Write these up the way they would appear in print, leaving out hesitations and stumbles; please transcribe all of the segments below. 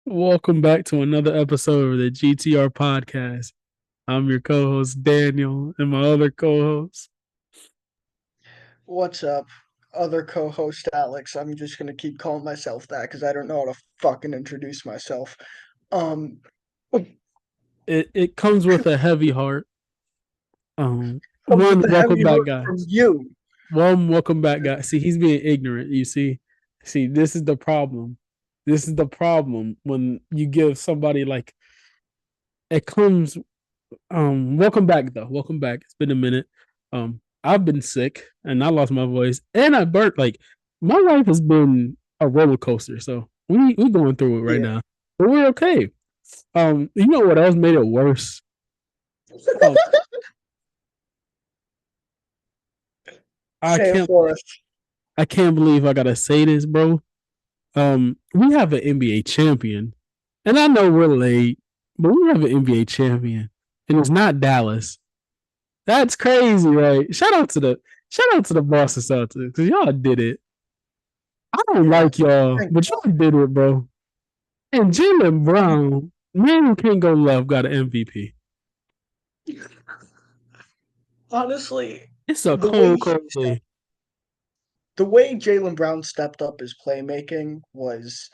Welcome back to another episode of the GTR podcast. I'm your co-host Daniel, and my other co-host. What's up, other co-host Alex? I'm just gonna keep calling myself that because I don't know how to fucking introduce myself. Um, It comes with a heavy heart. Comes with One the welcome heavy back, heart from guys. you. One welcome back, guys. See, he's being ignorant. You see, this is the problem. This is the problem when you give somebody like it comes. Welcome back though. Welcome back. It's been a minute. I've been sick and I lost my voice and I burnt. Like my life has been a roller coaster. So we going through it right Yeah. now, but we're okay. You know what else made it worse? Oh, I Say it can't. for us. I can't believe I gotta say this, bro. We have an NBA champion, and I know we're late, but we have an NBA champion, and it's not Dallas. That's crazy, right? Shout out to the Boston Celtics because y'all did it. I don't Yeah. like y'all, Thank but y'all did it, bro. And Jalen Brown, man who can't go left, got an MVP. God. Honestly, It's a the way cold, he cold day. the way Jalen Brown stepped up his playmaking was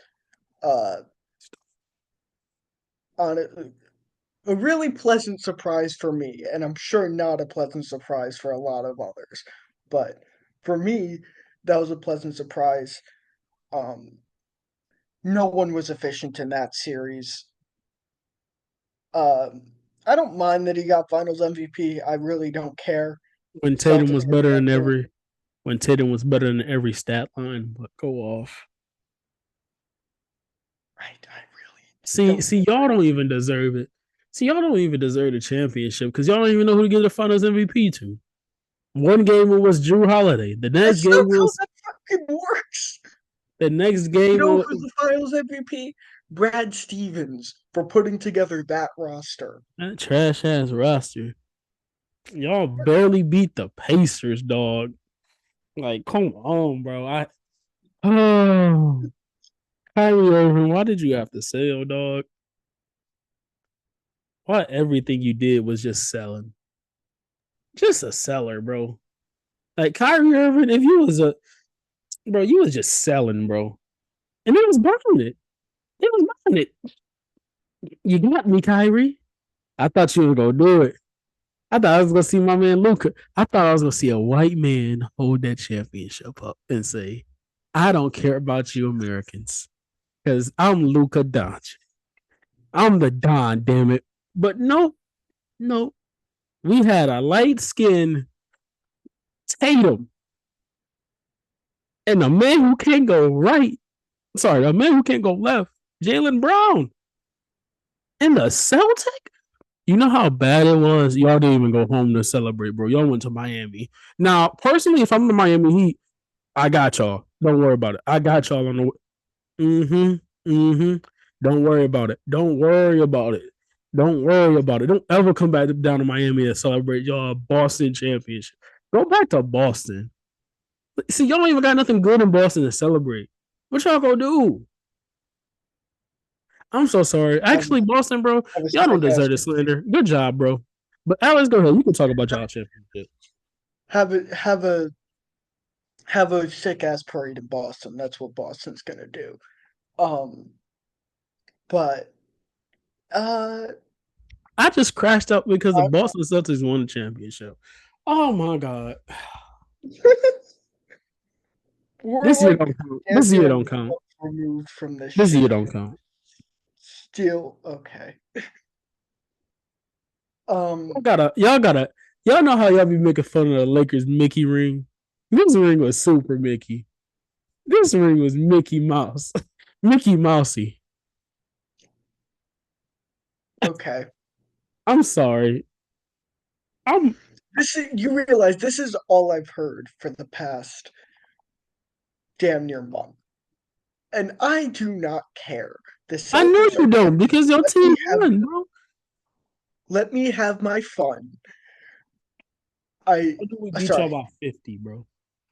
uh on a really pleasant surprise for me, and I'm sure not a pleasant surprise for a lot of others. But for me, that was a pleasant surprise. Um, no one was efficient in that series. I don't mind that he got Finals MVP. I really don't care. When Tatum Celtics was are better than champions. every, when Tatum was better than every stat line, but go off. I really See, don't see, y'all disagree. don't even deserve it. See, y'all don't even deserve the championship because y'all don't even know who to give the Finals MVP to. One game it was Drew Holiday. The next That's not game how was that fucking works. the next You game. know who's the Finals MVP? Brad Stevens for putting together that roster. That trash ass roster. Y'all barely beat the Pacers, dog. Like, come on, bro. Oh, Kyrie Irving, why did you have to sell, dog? Why everything you did was just selling? Just a seller, bro. Like Kyrie Irving, if you was a bro, you was just selling, bro. And it was burning it. It was burning it. You got me, Kyrie. I thought you were gonna do it. I thought I was gonna see my man Luca. I thought I was gonna see a white man hold that championship up and say, "I don't care about you Americans, because I'm Luca Doncic. I'm the Don, damn it." But no, no, we had a light skinned Tatum and a man who can't go right. Sorry, a man who can't go left. Jalen Brown and the Celtic. You know how bad it was? Y'all didn't even go home to celebrate, bro. Y'all went to Miami. Now, personally, if I'm the Miami Heat, I got y'all. Don't worry about it. I got y'all on the. Mm-hmm. Mm-hmm. Don't worry about it. Don't worry about it. Don't worry about it. Don't ever come back down to Miami to celebrate y'all Boston championship. Go back to Boston. See, y'all don't even got nothing good in Boston to celebrate. What y'all gonna do? I'm so sorry. Have, Actually, Boston, bro, have a y'all don't sick ass deserve this slander. Good job, bro. But Alex, go ahead. You can talk about y'all championship. have a have a have a sick ass parade in Boston. That's what Boston's gonna do. Um, but uh, I just crashed up because the I, Boston Celtics won the championship. Oh my god. we're This year like don't count. This year don't champions count. removed from this This year shit. don't count. Still okay. Y'all Um, gotta, y'all gotta, y'all know how y'all be making fun of the Lakers Mickey ring. This ring was super Mickey. This ring was Mickey Mouse, Mickey Mousey. okay. I'm sorry. I'm. You realize this is all I've heard for the past damn near month, and I do not care. The I know Celtics you are don't champions. because your team won, bro. Let me have my fun. I How do we beat y'all sorry. by 50, bro?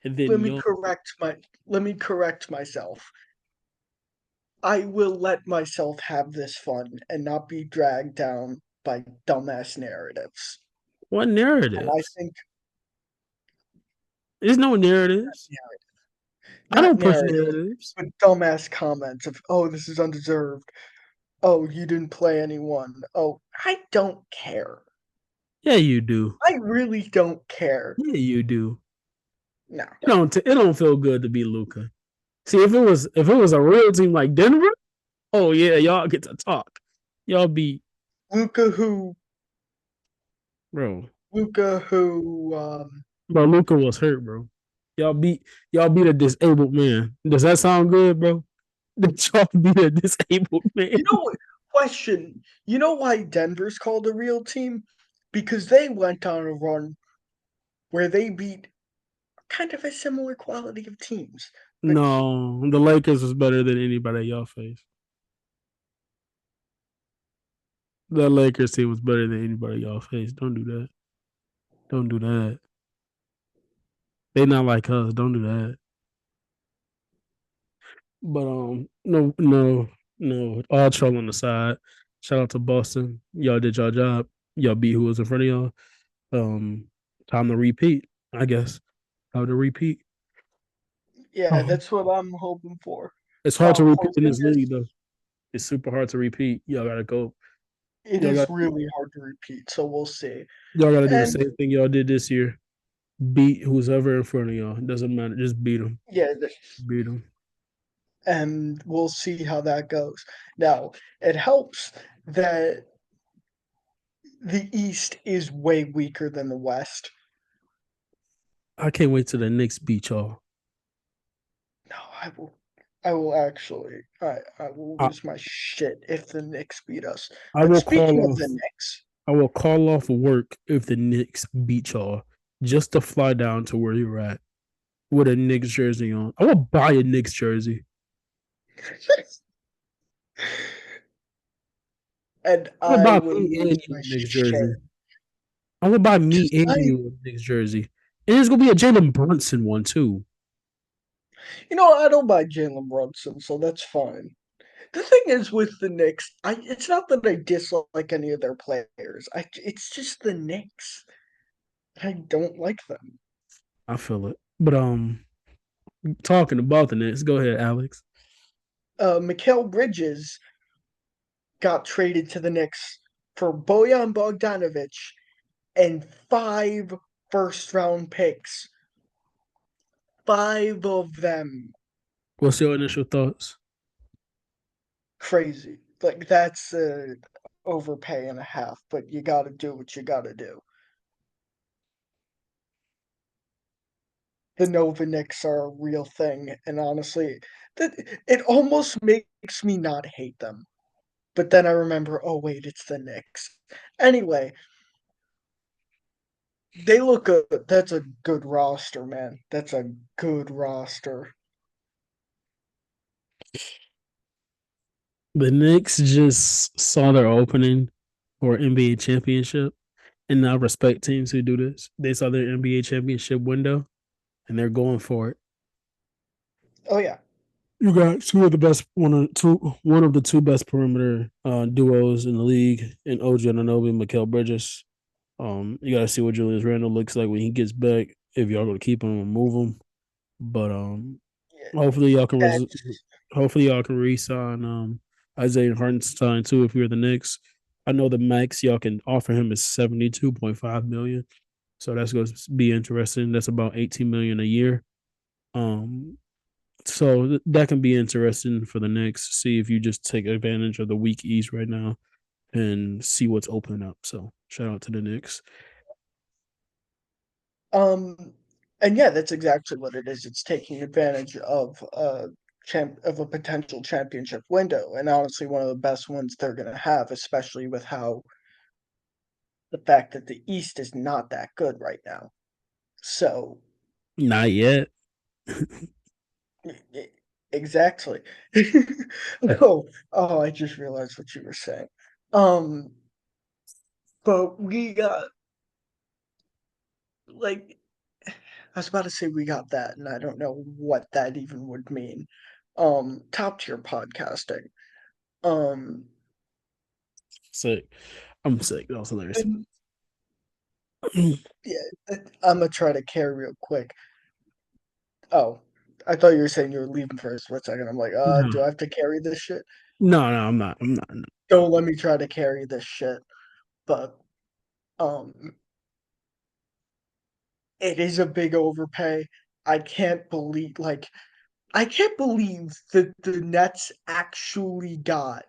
And Let then me y'all. correct my let me correct myself. I will let myself have this fun and not be dragged down by dumbass narratives. What And I narratives? think There's no narratives. I not don't push narratives, narratives. but dumbass comments of, oh, this is undeserved. Oh, you didn't play anyone. Oh, I don't care. Yeah, you do. I really don't care. Yeah, you do. No. It don't feel good to be Luca. See, if it was a real team like Denver, oh yeah, y'all get to talk. Y'all beat Luca who bro. Luca who Bro, Luca was hurt, bro. Y'all beat y'all beat a disabled man. Does that sound good, bro? Did y'all beat a disabled man? you know what question. You know why Denver's called a real team? Because they went on a run where they beat kind of a similar quality of teams. But No, the Lakers was better than anybody y'all faced. The Lakers team was better than anybody y'all faced. Don't do that. Don't do that. They not like us. Don't do that. But no, no, no. All trolling aside, shout out to Boston. Y'all did your job. Y'all beat who was in front of y'all. Um, time to repeat. I guess time to repeat. yeah, Oh, that's what I'm hoping for. it's hard to repeat in this league Porzingis, though. It's super hard to repeat. Y'all gotta go. it Y'all got is really hard to repeat, so we'll see. y'all gotta do the And same thing y'all did this year. Beat who's ever in front of y'all. It doesn't matter. Just beat them. yeah, Beat them. and we'll see how that goes. Now, it helps that the East is way weaker than the West. I can't wait till the Knicks beat y'all. No, I will actually I will I, lose my shit if the Knicks beat us. I But will speaking call of the off Knicks, I will call off work if the Knicks beat y'all just to fly down to where you're at with a Knicks jersey on. I will buy a Knicks jersey. and I will I buy will me lose and you my a Knicks shit. jersey. I will buy me Just and I you a Knicks jersey. And there's gonna be a Jalen Brunson one too. I don't buy Jalen Brunson, so that's fine. The thing is with the Knicks, it's not that I dislike any of their players. It's just the Knicks. I don't like them. I feel it. But talking about the Knicks, go ahead, Alex. Mikal Bridges got traded to the Knicks for Bojan Bogdanovic and 5 first round picks. 5 of them. What's your initial thoughts? Crazy. Like that's overpay and a half, but you gotta do what you gotta do. The Nova Knicks are a real thing, and honestly, that it almost makes me not hate them. But then I remember, oh wait, it's the Knicks. Anyway, they look good. That's a good roster, man. That's a good roster. The Knicks just saw their opening for NBA championship, and I respect teams who do this. They saw their NBA championship window, and they're going for it. Oh yeah, You got one of the two best perimeter duos in the league in OG Anunoby and Mikal Bridges. You got to see what Julius Randle looks like when he gets back. If y'all going to keep him or move him, but yeah. hopefully y'all can That's hopefully y'all can re-sign Isaiah Hartenstein too if you're the Knicks. I know the max y'all can offer him is 72.5 million, so that's going to be interesting. That's about 18 million a year. Um, so that can be interesting for the Knicks. See if you just take advantage of the weak East right now and see what's opening up. So shout out to the Knicks. um, and yeah, that's exactly what it is. It's taking advantage of a potential championship window, and honestly, one of the best ones they're gonna have, especially with how the fact that the East is not that good right now. So Not yet. e- exactly. Oh, I just realized what you were saying. Um, but we got like I was about to say we got that, and I don't know what that even would mean. top tier podcasting. Um, Sick. I'm sick. That was hilarious. and yeah, I'm gonna try to carry real quick. Oh, I thought you were saying you were leaving first for a second. I'm like, No, do I have to carry this shit? no, I'm not. I'm not. No. Don't let me try to carry this shit. But um, it is a big overpay. I can't believe like I can't believe that the Nets actually got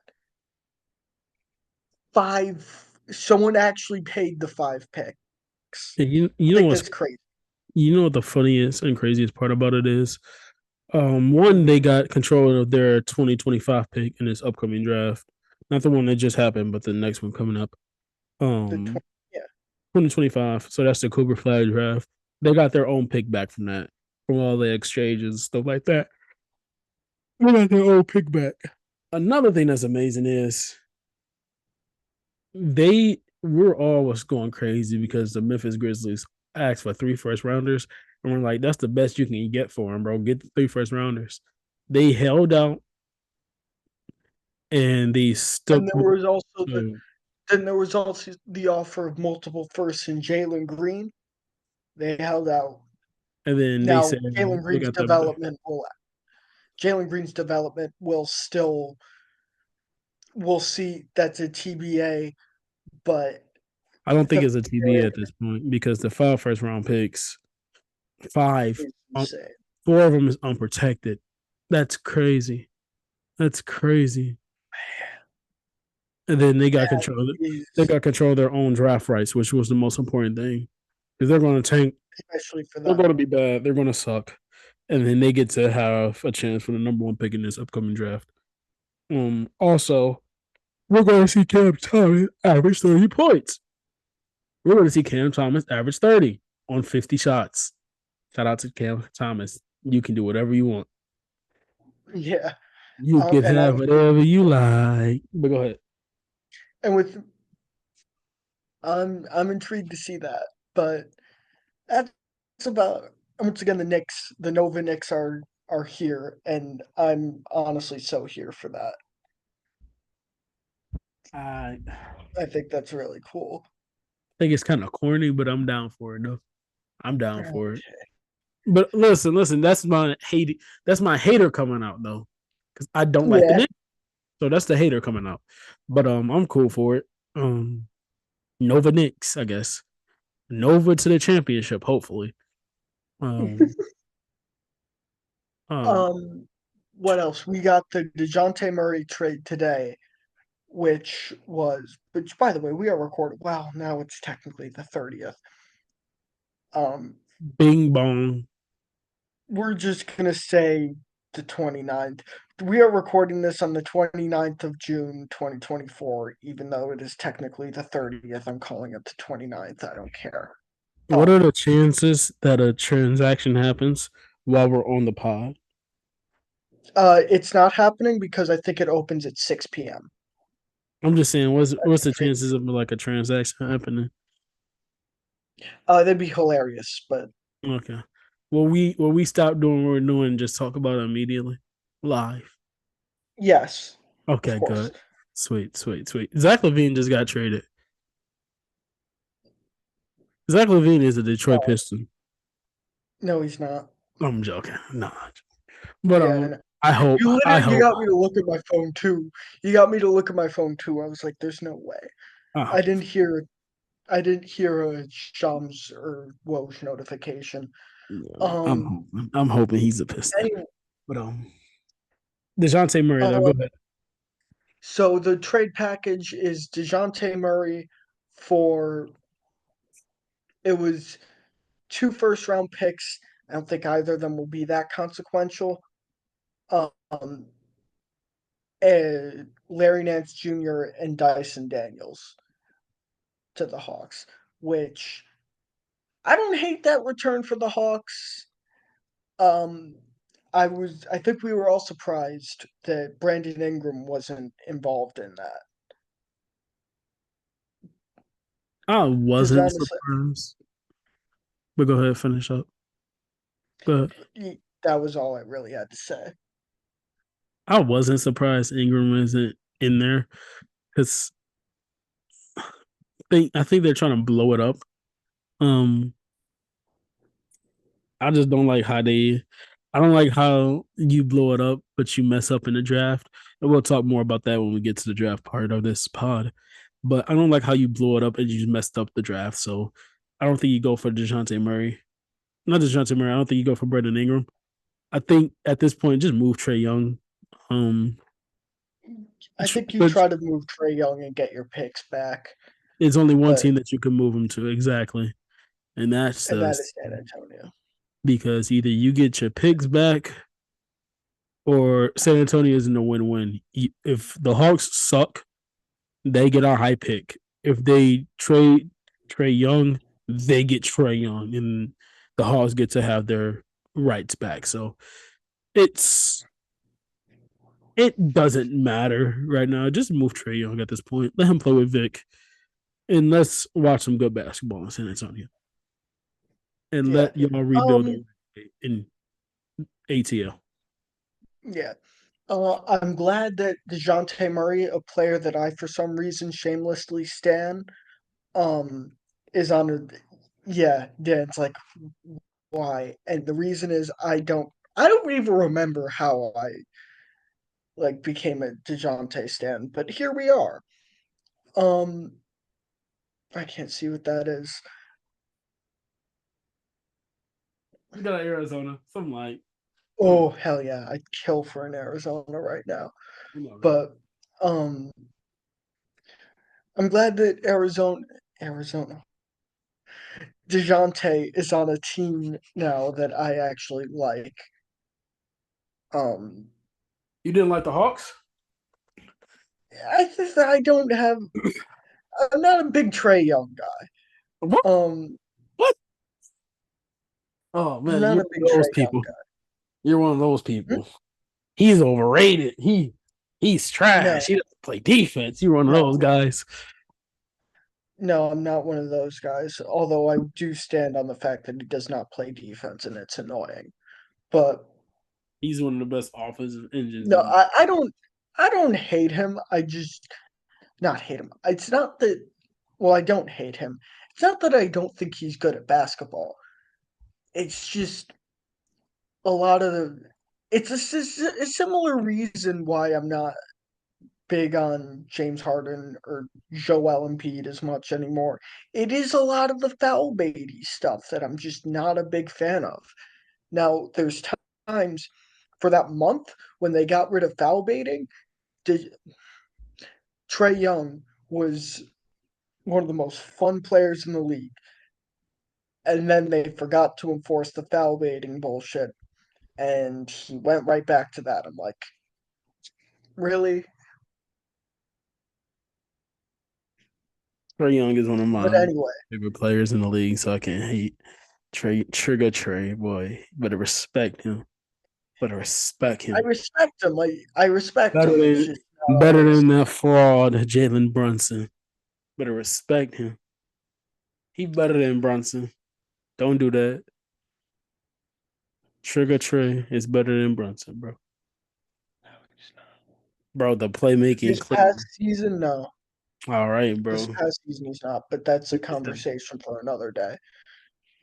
five. Someone actually paid the five picks. And you know Like what's that's crazy. you know what the funniest and craziest part about it is? One, they got control of their 2025 pick in this upcoming draft. Not the one that just happened, but the next one coming up. The Um, 20, yeah, 2025. So that's the Cougar Flag draft. They got their own pick back from that, from all the exchanges, stuff like that. They got their own pick back. Another thing that's amazing is they we're all was going crazy because the Memphis Grizzlies asked for three first rounders, and we're like, that's the best you can get for them, bro. Get the three first rounders. They held out and they stuck and there with was also the them. then there was also the offer of multiple firsts in Jalen Green. They held out. And then they Now said they got the. Jalen Green's development will still we'll see that's a TBA, but I don't think the it's a TB at this point because the five first round picks, five, is insane. four of them is unprotected. That's crazy. That's crazy. And then they got That control. They is got control of their own draft rights, which was the most important thing. Because they're going to tank. especially for They're them. going to be bad. They're going to suck. And then they get to have a chance for the number one pick in this upcoming draft. Also, we're going to see Cam Thomas average 30 points. We're going to see Cam Thomas average 30 on 50 shots. Shout out to Cam Thomas. You can do whatever you want. Yeah. You can And have whatever you like. But go ahead. with I'm intrigued to see that. But that's about once again the Nova Knicks are here and I'm honestly so here for that. I I think that's really cool. think it's kind of corny, but I'm down for it though. I'm down Oh, for it. But listen. That's my hater coming out though, because I don't like the yeah. Knicks. So that's the hater coming out. But I'm cool for it. Nova Knicks, I guess. Nova to the championship, hopefully. Um, um, Um, what else? We got the DeJounte Murray trade today, which by the way, we are recording. Wow, now it's technically the 30th. Um, Bing bong. we're just gonna say the 29th. We are recording this on the 29th of June, 2024, even though it is technically the 30th. I'm calling it the 29th. I don't care. What are Um, the chances that a transaction happens while we're on the pod? it's not happening because I think it opens at 6 p.m. I'm just saying, what's the chances of like a transaction happening? That'd be hilarious, but Okay. Will we stop doing what we're doing and just talk about it immediately? Live. yes, of Okay, course. good. Sweet, sweet, sweet. Zach Levine just got traded. Zach Levine is a Detroit No, Piston. no, he's not. I'm joking. Nah. But Yeah, and I hope. I you hope. got me to look at my phone too. You got me to look at my phone too. I was like, "There's no way." I I hope. didn't hear. I didn't hear a Shams or Woj notification. Yeah, I'm Um. hoping. I'm hoping he's a Piston. Anyway, But Dejounte Murray though. Go um. ahead. So the trade package is Dejounte Murray for it was two first round picks. I don't think either of them will be that consequential. Um. Larry Nance Jr. and Dyson Daniels to the Hawks, which I don't hate that return for the Hawks. Um, I think we were all surprised that Brandon Ingram wasn't involved in that I because wasn't honestly, surprised. But go ahead, finish up. Go ahead. that was all I really had to say. I wasn't surprised Ingram isn't in there because I think they're trying to blow it up. Um, I just don't like how they. I don't like how you blow it up, but you mess up in the draft. And we'll talk more about that when we get to the draft part of this pod. But I don't like how you blow it up and you just messed up the draft. So I don't think you go for DeJounte Murray. Not DeJounte Murray. I don't think you go for Brandon Ingram. I think at this point, just move Trey Young. Um, I think you but try to move Trey Young and get your picks back, it's only one but team that you can move him to exactly, and that's and the that is San Antonio. because either you get your picks back or San Antonio isn't a win-win. If the Hawks suck, they get our high pick. If they trade Trey Young, they get Trey Young, and the Hawks get to have their rights back. So it's it doesn't matter right now. Just move Trey Young at this point. Let him play with Vic, and let's watch some good basketball in San Antonio, and Yeah. let y'all rebuild Um. in ATL. Yeah. I'm glad that DeJounte Murray, a player that I for some reason shamelessly stan, um, is on a yeah, it's like why? And the reason is I don't even remember how I like became a DeJounte stan, but here we are. Um, I can't see what that is. We got Arizona, something like something. Oh hell yeah, I'd kill for an Arizona right now. You know, right? But um I'm glad that Arizona DeJounte is on a team now that I actually like. Um, You didn't like the Hawks? I think that I don't have. I'm not a big Trey Young guy. What? Um, What? Oh I'm man, not you're a big one of those Trey Young people. guy. You're one of those Hmm? people. He's overrated. He's No, trash. He doesn't play defense. You're one of those no, guys. no. I'm not one of those guys. Although I do stand on the fact that he does not play defense, and it's annoying. But He's one of the best offensive engines no, in. I don't. I don't hate him. I just not hate him. It's not that. Well, I don't hate him. It's not that I don't think he's good at basketball. It's just a lot of the it's a similar reason why I'm not big on James Harden or Joel Embiid as much anymore. It is a lot of the foul baity stuff that I'm just not a big fan of. Now, there's times for that month when they got rid of foul baiting, did Trey Young was one of the most fun players in the league. And then they forgot to enforce the foul baiting bullshit, and he went right back to that. I'm like, really? Trey Young is one of But my anyway, favorite players in the league, so I can't hate Trey. Boy, better respect him. Better respect I him. respect him. I respect Better him. It's than just not better always. than that fraud, Jalen Brunson. Better respect him. He better than Brunson. Don't do that. Trigger Trey is better than Brunson, bro. No, he's not. Bro, the playmaking This past clean. season, no. All right, This bro. past season, he's not. But that's a conversation for another day.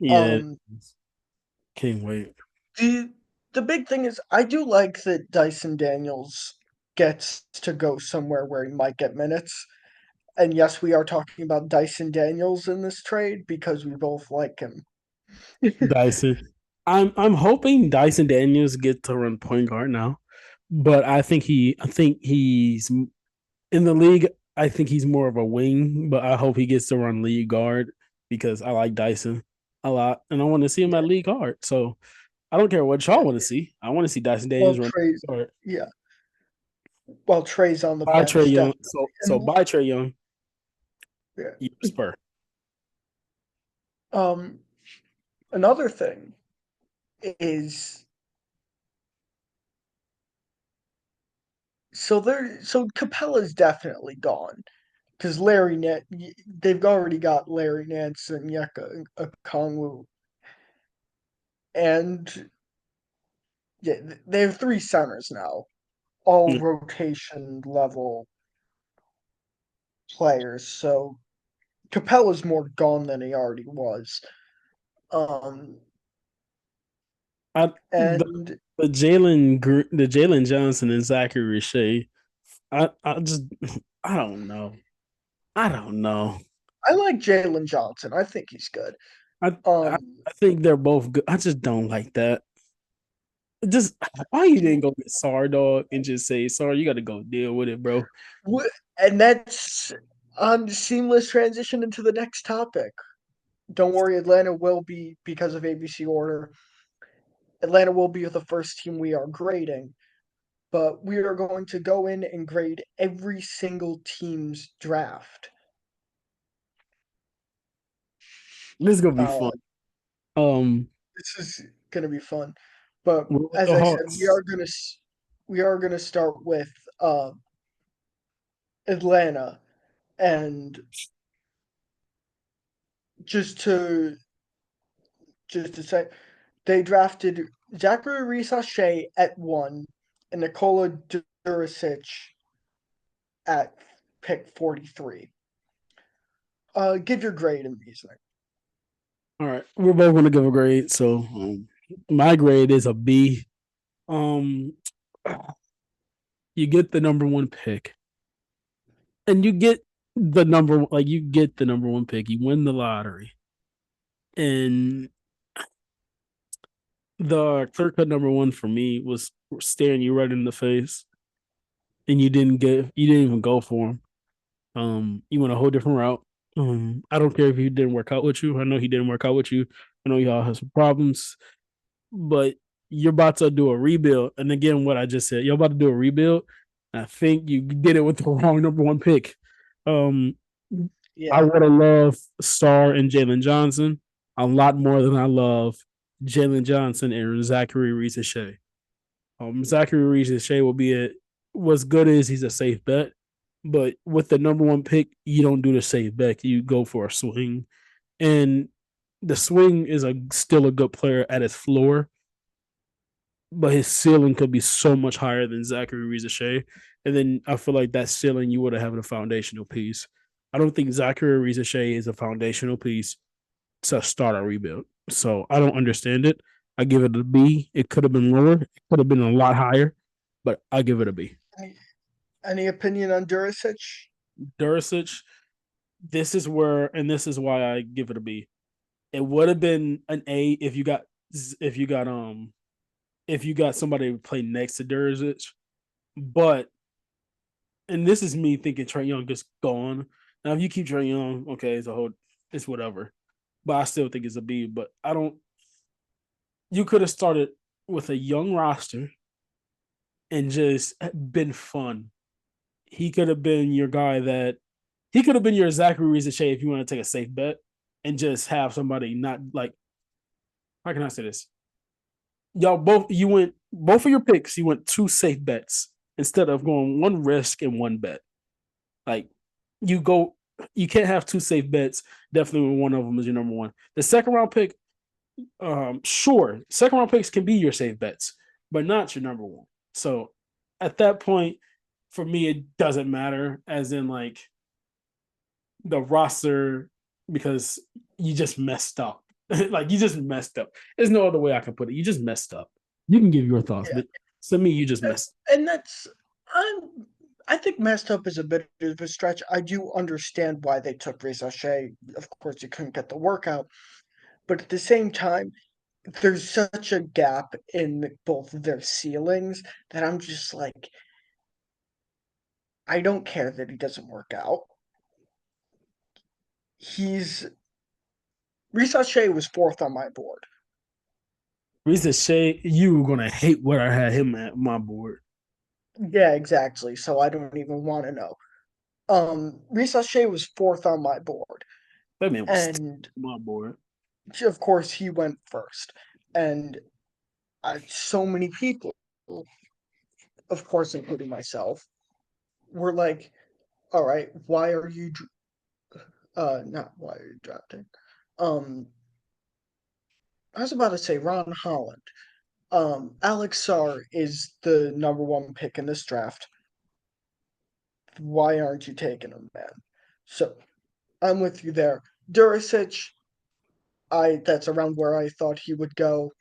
Yeah, Um, can't wait. the the big thing is, I do like that Dyson Daniels gets to go somewhere where he might get minutes. And yes, we are talking about Dyson Daniels in this trade because we both like him. Dyson. I'm hoping Dyson Daniels get to run point guard now, but I think he's in the league. I think he's more of a wing, but I hope he gets to run lead guard because I like Dyson a lot, and I want to see him Yeah, at league guard. So I don't care what yeah. y'all want to see. I want to see Dyson Well, Daniels run Trey's guard. yeah. While Trey's on the By Trey bench, Young. definitely. So And by Trey Young, yeah. you Spur. Um, another thing is so Capella's definitely gone because they've already got Larry Nance and Yeka Kongwu, and yeah, they have three centers now. all Mm, rotation level players. So Capella's more gone than he already was. Um, I and the Jalen Johnson and Zachary Richey. I just I don't know. I don't know. I like Jalen Johnson. I think he's good. I, I Um, I think they're both good. I just don't like that. Just why you didn't go get Sar dog and just say Sar, you got to go deal with it, bro. and that's on seamless transition into the next topic. Don't worry, Atlanta will be because of ABC order. Atlanta will be the first team we are grading, but we are going to go in and grade every single team's draft. This is gonna be Uh, fun. Um, this is going to be fun. But what with as the I said, Hawks? we are gonna start with Atlanta, and just to say, they drafted Zachary Reese at 1 and Nikola Durisic at pick 43. Give your grade and reasoning. All right, we're both gonna give a grade. So my grade is a B. Um, you get the number one pick, and you get the number one pick. You win the lottery, and the clear cut number one for me was staring you right in the face, and you didn't even go for him. You went a whole different route. I don't care if he didn't work out with you. I know he didn't work out with you. I know y'all have some problems, but you're about to do a rebuild. And again, what I just said, you're about to do a rebuild. I think you did it with the wrong number one pick. Um, I Yeah, would have loved Star and Jalen Johnson a lot more than I love Jalen Johnson and Zachary Reese Shea. Zachary Reese Shea will be what's good is he's a safe bet, but with the number one pick, you don't do the safe bet. You go for a swing, and the swing is still a good player at his floor, but his ceiling could be so much higher than Zachary Rizachet. And then I feel like that ceiling you would have a foundational piece. I don't think Zachary Rizachet is a foundational piece to start a rebuild. So I don't understand it. I give it a B. It could have been lower. It could have been a lot higher, but I give it a B. any, any opinion on Durisic? Durasic, this is why I give it a B. It would have been an A if you got if you got somebody to play next to Durasic, but and this is me thinking Trey Young is gone. Now, if you keep Trey Young, okay, it's whatever. But I still think it's a B. But I don't. You could have started with a young roster and just been fun. He could have been your guy that he could have been your Zachary Rizichet if you want to take a safe bet and just have somebody not like. How can I say this? Y'all both you went both of your picks. You went two safe bets instead of going one risk and one bet. Like you go, you can't have two safe bets. Definitely when one of them is your number one. The second round pick, sure, second round picks can be your safe bets, but not your number one. So at that point, for me, it doesn't matter. As in, like the roster, because you just messed up. Like you just messed up. There's no other way I can put it. You just messed up. You can give your thoughts, Yeah, but to me, you just messed. and I'm I think messed up is a bit of a stretch. I do understand why they took Reza. Of course, he couldn't get the workout, but at the same time, there's such a gap in both of their ceilings that I'm just like, I don't care that he doesn't work out. He's Reza was fourth on my board. Reese Shea, you were gonna hate where I had him at my board. Yeah, exactly. So I don't even want to know. Reza was fourth on my board, That man was and my board. of course he went first. And so many people, of course, including myself, were like, "All right, why are you not why are you drafting?" Um, I was about to say Ron Holland. Alex Sarr is the number one pick in this draft. Why aren't you taking him, man? So I'm with you there. Duricic, I that's around where I thought he would go.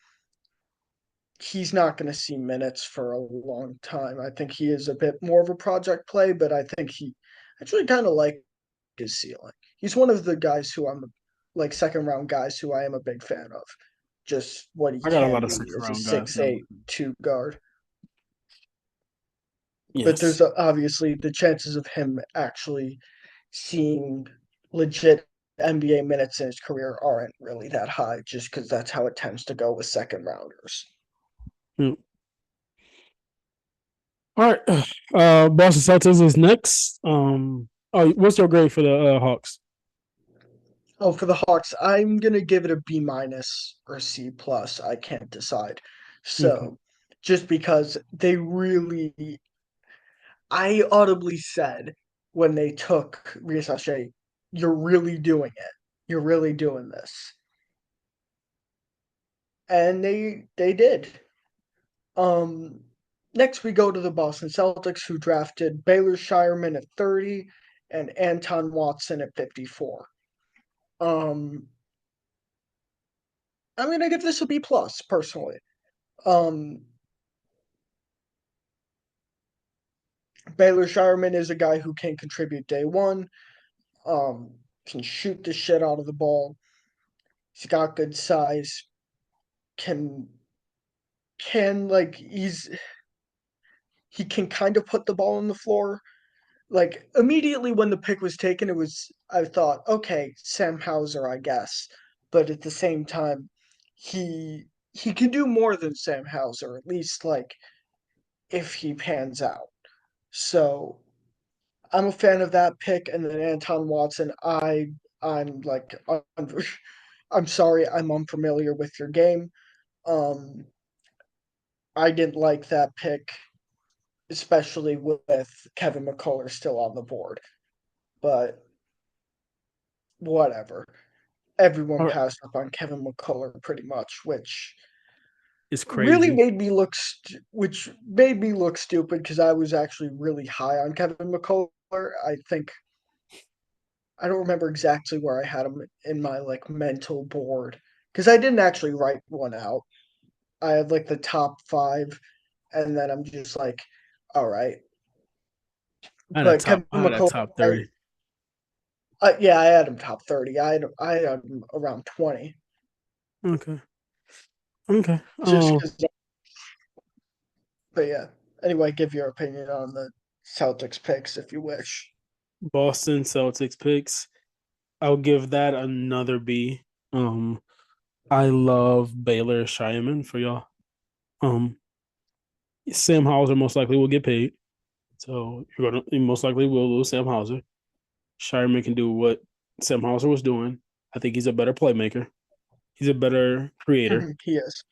He's not going to see minutes for a long time. I think he is a bit more of a project play, but I think he actually kind of like his ceiling. He's one of the guys who I'm like second round guys who I am a big fan of. Just what he I got a can lot of be second as a round guys. 6'8" two guard. But Yes. there's obviously the chances of him actually seeing legit NBA minutes in his career aren't really that high, just because that's how it tends to go with second rounders. Mm. All right. Boston Celtics is next. What's your grade for the Hawks? Oh, for the Hawks, I'm gonna give it a B minus or C plus. I can't decide. Okay. So, just because they really, I audibly said when they took Riasashe, "You're really doing it. You're really doing this," and they did. Um, Next we go to the Boston Celtics, who drafted Baylor Shireman at 30 and Anton Watson at 54. Um, I'm gonna give this a B plus personally. Um, Baylor Shireman is a guy who can contribute day one, can shoot the shit out of the ball. He's got good size, can like he can kind of put the ball on the floor. Like immediately when the pick was taken, it was I thought, okay, Sam Hauser, I guess. But at the same time, he can do more than Sam Hauser, at least like if he pans out. So I'm a fan of that pick, and then Anton Watson. I'm like I'm sorry, I'm unfamiliar with your game. Um, I didn't like that pick, especially with Kevin McCullough still on the board. But whatever. Everyone All right. passed up on Kevin McCullough pretty much, It's crazy. which made me look stupid because I was actually really high on Kevin McCullough. I think I don't remember exactly where I had him in my like mental board because I didn't actually write one out. I had like the top five, and then I'm just like, all right. But Kevin I had a McCullough, top 30. yeah, I had him top 30. I had him around 20, Okay. Okay. just because. But yeah. Anyway, give your opinion on the Celtics picks if you wish. Boston Celtics picks. I'll give that another B. Um, I love Baylor Shireman for y'all. Um, Sam Hauser most likely will get paid. So you most likely will lose Sam Hauser. Shireman can do what Sam Hauser was doing. I think he's a better playmaker. He's a better creator. He is.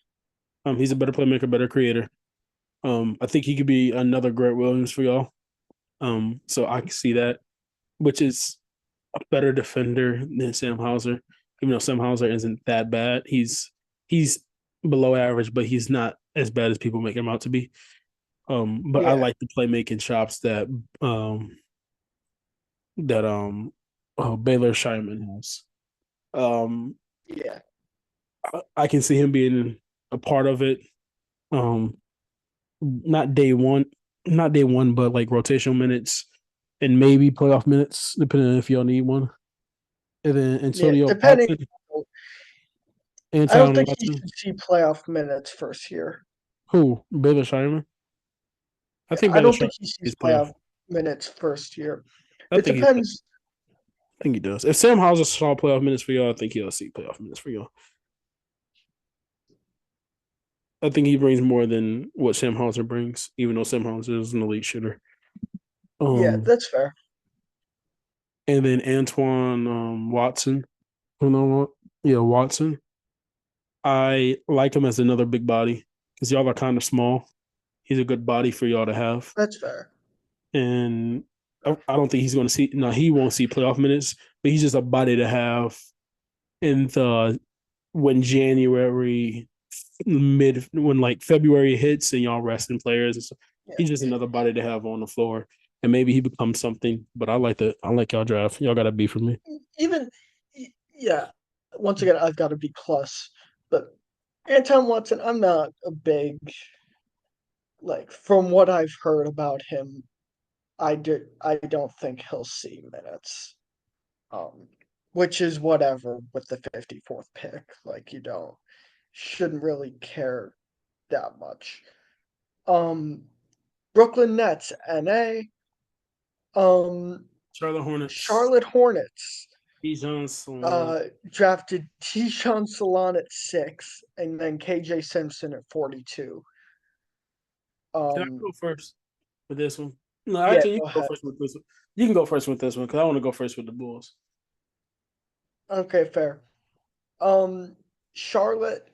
He's a better playmaker, better creator. I think he could be another Grant Williams for y'all. So I can see that, which is a better defender than Sam Hauser. Even though Sam Hauser isn't that bad, he's below average, but he's not as bad as people make him out to be. But I Yeah. like the playmaking chops um that Baylor Shireman has. Um, Yeah. I can see him being a part of it. Um, not day one, not day one, but like rotational minutes and maybe playoff minutes, depending on if y'all need one. And then Yeah. Antonio Depending. Watson, I don't Anton think he Watson, should see playoff minutes first year. who Baylor Shireman. I think I Baylor don't Shireman think he sees is playoff. playoff minutes first year. I It think he's. I depends. think he does. If Sam Hauser saw playoff minutes for y'all, I think he'll see playoff minutes for y'all. I think he brings more than what Sam Hauser brings, even though Sam Hauser is an elite shooter. Yeah, Um, that's fair. and then Antoine Watson. You know what? Yeah, Watson. I like him as another big body because y'all are kind of small. He's a good body for y'all to have, That's fair. and I don't think he's going to see. No, he won't see playoff minutes, but he's just a body to have in the when January mid when like February hits and y'all resting players. And so Yeah. he's just another body to have on the floor, and maybe he becomes something. But I like y'all draft. Y'all got to be for me. Even yeah. Once again, I've got to be plus, but Anton Watson, I'm not a big like from what I've heard about him. I don't think he'll see minutes. Um, which is whatever with the 54th pick. Like you don't shouldn't really care that much. Um, Brooklyn Nets, NA. Charlotte Hornets. Charlotte Hornets Bijan Salon. drafted Tishan Salon at 6, and then KJ Simpson at 42. Can I Um, go first with this one? No, yeah, actually, you go can go ahead. first with this one. You can go first with this one because I want to go first with the Bulls. Okay, fair. Um, Charlotte.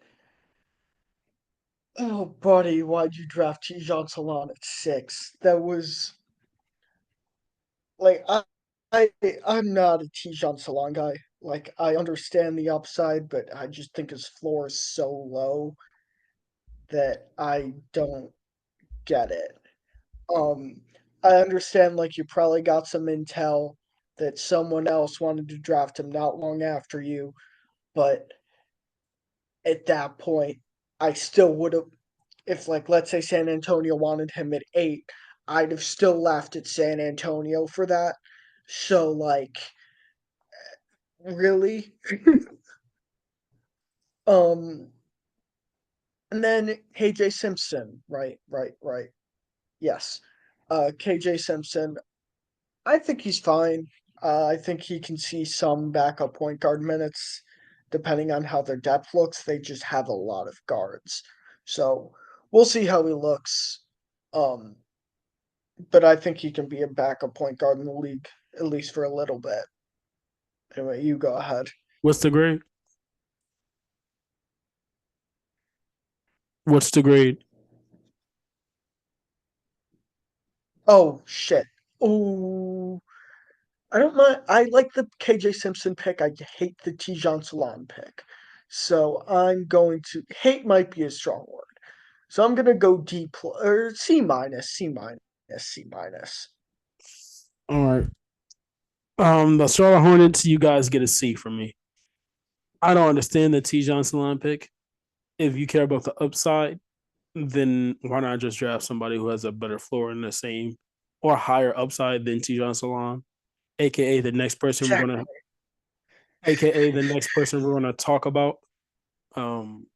Oh, buddy, why'd you draft Tijan Salon at 6? That was like I I'm not a Tijan Salon guy. Like I understand the upside, but I just think his floor is so low that I don't get it. Um, I understand like you probably got some intel that someone else wanted to draft him not long after you, but at that point, I still would have if like let's say San Antonio wanted him at 8, I'd have still left at San Antonio for that. So like really? um and then KJ Simpson, right. Yes. KJ Simpson, I think he's fine. I think he can see some backup point guard minutes depending on how their depth looks. They just have a lot of guards. So we'll see how he looks. Um, but I think he can be a backup point guard in the league, at least for a little bit. Anyway, you go ahead. What's the grade? What's the grade? Oh, shit. Oh, I don't mind. I like the KJ Simpson pick. I hate the Tijan Salon pick. So I'm going to hate might be a strong word. So I'm gonna go D plus or C minus, C minus, C minus. All right. The Charlotte Hornets, you guys get a C from me. I don't understand the T. Johnson line pick. If you care about the upside, then why not just draft somebody who has a better floor in the same or higher upside than T. Johnson Salon, aka the next person we're gonna, Exactly. aka the next person we're gonna talk about. Um,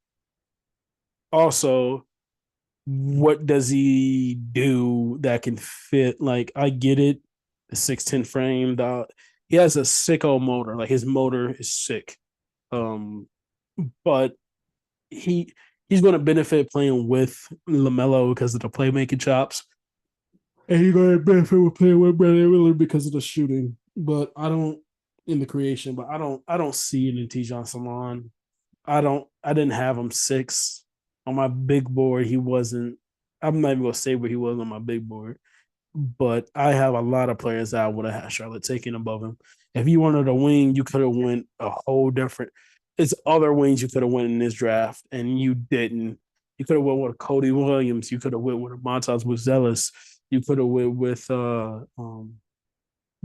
Also, what does he do that can fit? Like, I get it, the 6'10" frame. He has a sicko motor. Like his motor is sick. Um, but he he's going to benefit playing with Lamelo because of the playmaking chops, and he's going to benefit with playing with Brandon Miller because of the shooting. But I don't in the creation. But I don't see it in Tijon Salon. I didn't have him 6 on my big board. He wasn't. I'm not even gonna say where he was on my big board, but I have a lot of players that I would have had Charlotte taking above him. If you wanted a wing, you could have went a whole different. It's other wings you could have went in this draft, and you didn't. You could have went with Cody Williams. You could have went with Montas Buzelis. You could have went with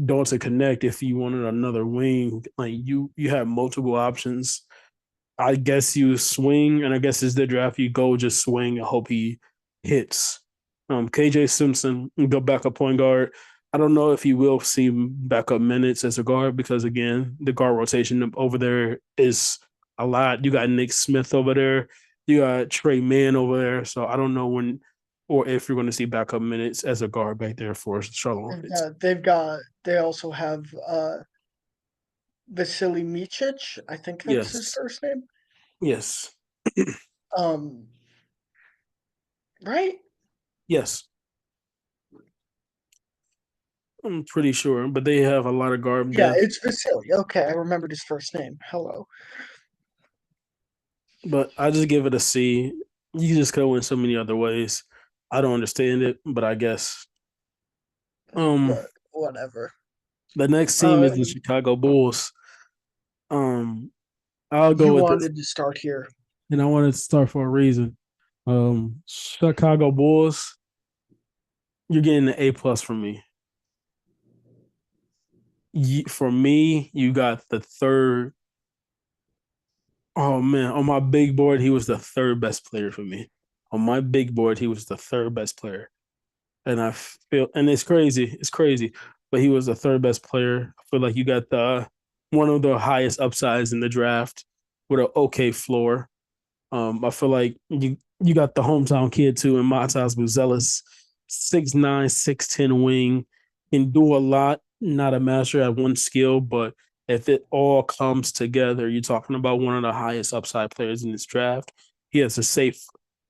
Dalton Connect if you wanted another wing. Like you have multiple options. I guess you swing, and I guess it's the draft. You go just swing and hope he hits. KJ Simpson, go backup point guard. I don't know if he will see backup minutes as a guard because again, the guard rotation over there is a lot. You got Nick Smith over there. You got Trey Mann over there. So I don't know when or if you're going to see backup minutes as a guard back there for Charlotte Hornets. They also have Vasily Micic. I think that's his Yes. first name. Yes. Um, right? Yes. I'm pretty sure, but they have a lot of guard Yeah, depth. it's Vasily. Okay, I remembered his first name. Hello. But I just give it a C. You just could have went so many other ways. I don't understand it, but I guess. Um, Whatever. the next team is the Um, Chicago Bulls. Um, I'll go you with this. wanted to start here. and I wanted to start for a reason. Chicago Bulls, you're getting an A plus from me. For me, you got the third. Oh man, on my big board, he was the third best player for me. On my big board, he was the third best player, and I feel, and it's crazy, but he was the third best player. I feel like you got the one of the highest upsides in the draft with an okay floor. I feel like you got the hometown kid too, and Matas Buzelis, 6'9", 6'10" wing, can do a lot. Not a master at one skill, but if it all comes together, you're talking about one of the highest upside players in this draft. He has a safe,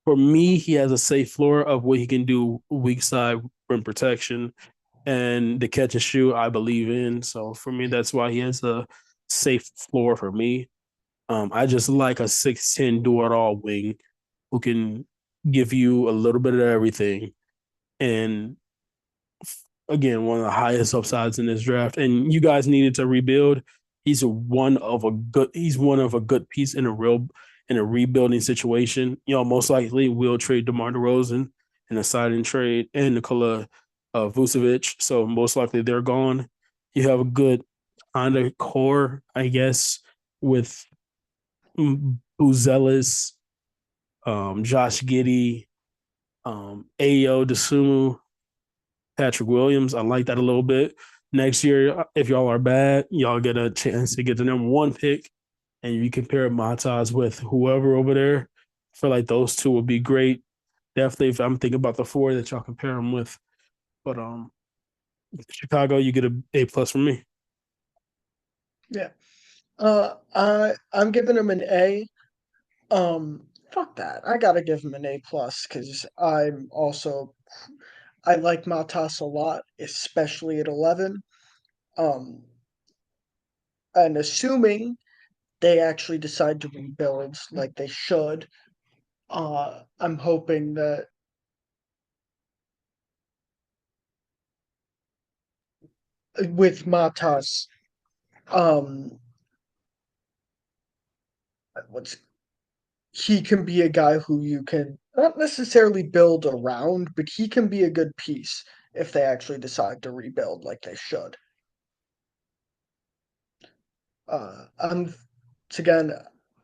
for me, he has a safe floor of what he can do weak side rim protection and the catch and shoot. I believe in. So for me, that's why he has a safe floor for me. I just like a 6'10" do it all wing who can give you a little bit of everything. And again, one of the highest upsides in this draft. And you guys needed to rebuild. He's one of a good piece in a rebuilding situation. You know, most likely we'll trade DeMar DeRozan in a signing trade and Nikola Vucevic. So most likely they're gone. You have a good kind of core, I guess, with Buzelis, Josh Giddey, Ayo Desumu, Patrick Williams. I like that a little bit. Next year, if y'all are bad, y'all get a chance to get the number one pick, and you compare Matas with whoever over there. I feel like those two would be great. Definitely, if I'm thinking about the four that y'all compare them with. But Chicago, you get a A plus from me. Yeah. I'm giving him an A. Fuck that. I gotta give him an A plus because I like Matas a lot, especially at 11. Um, and assuming they actually decide to rebuild like they should, I'm hoping that with Matas, um, what's he can be a guy who you can not necessarily build around, but he can be a good piece if they actually decide to rebuild like they should. I'm again,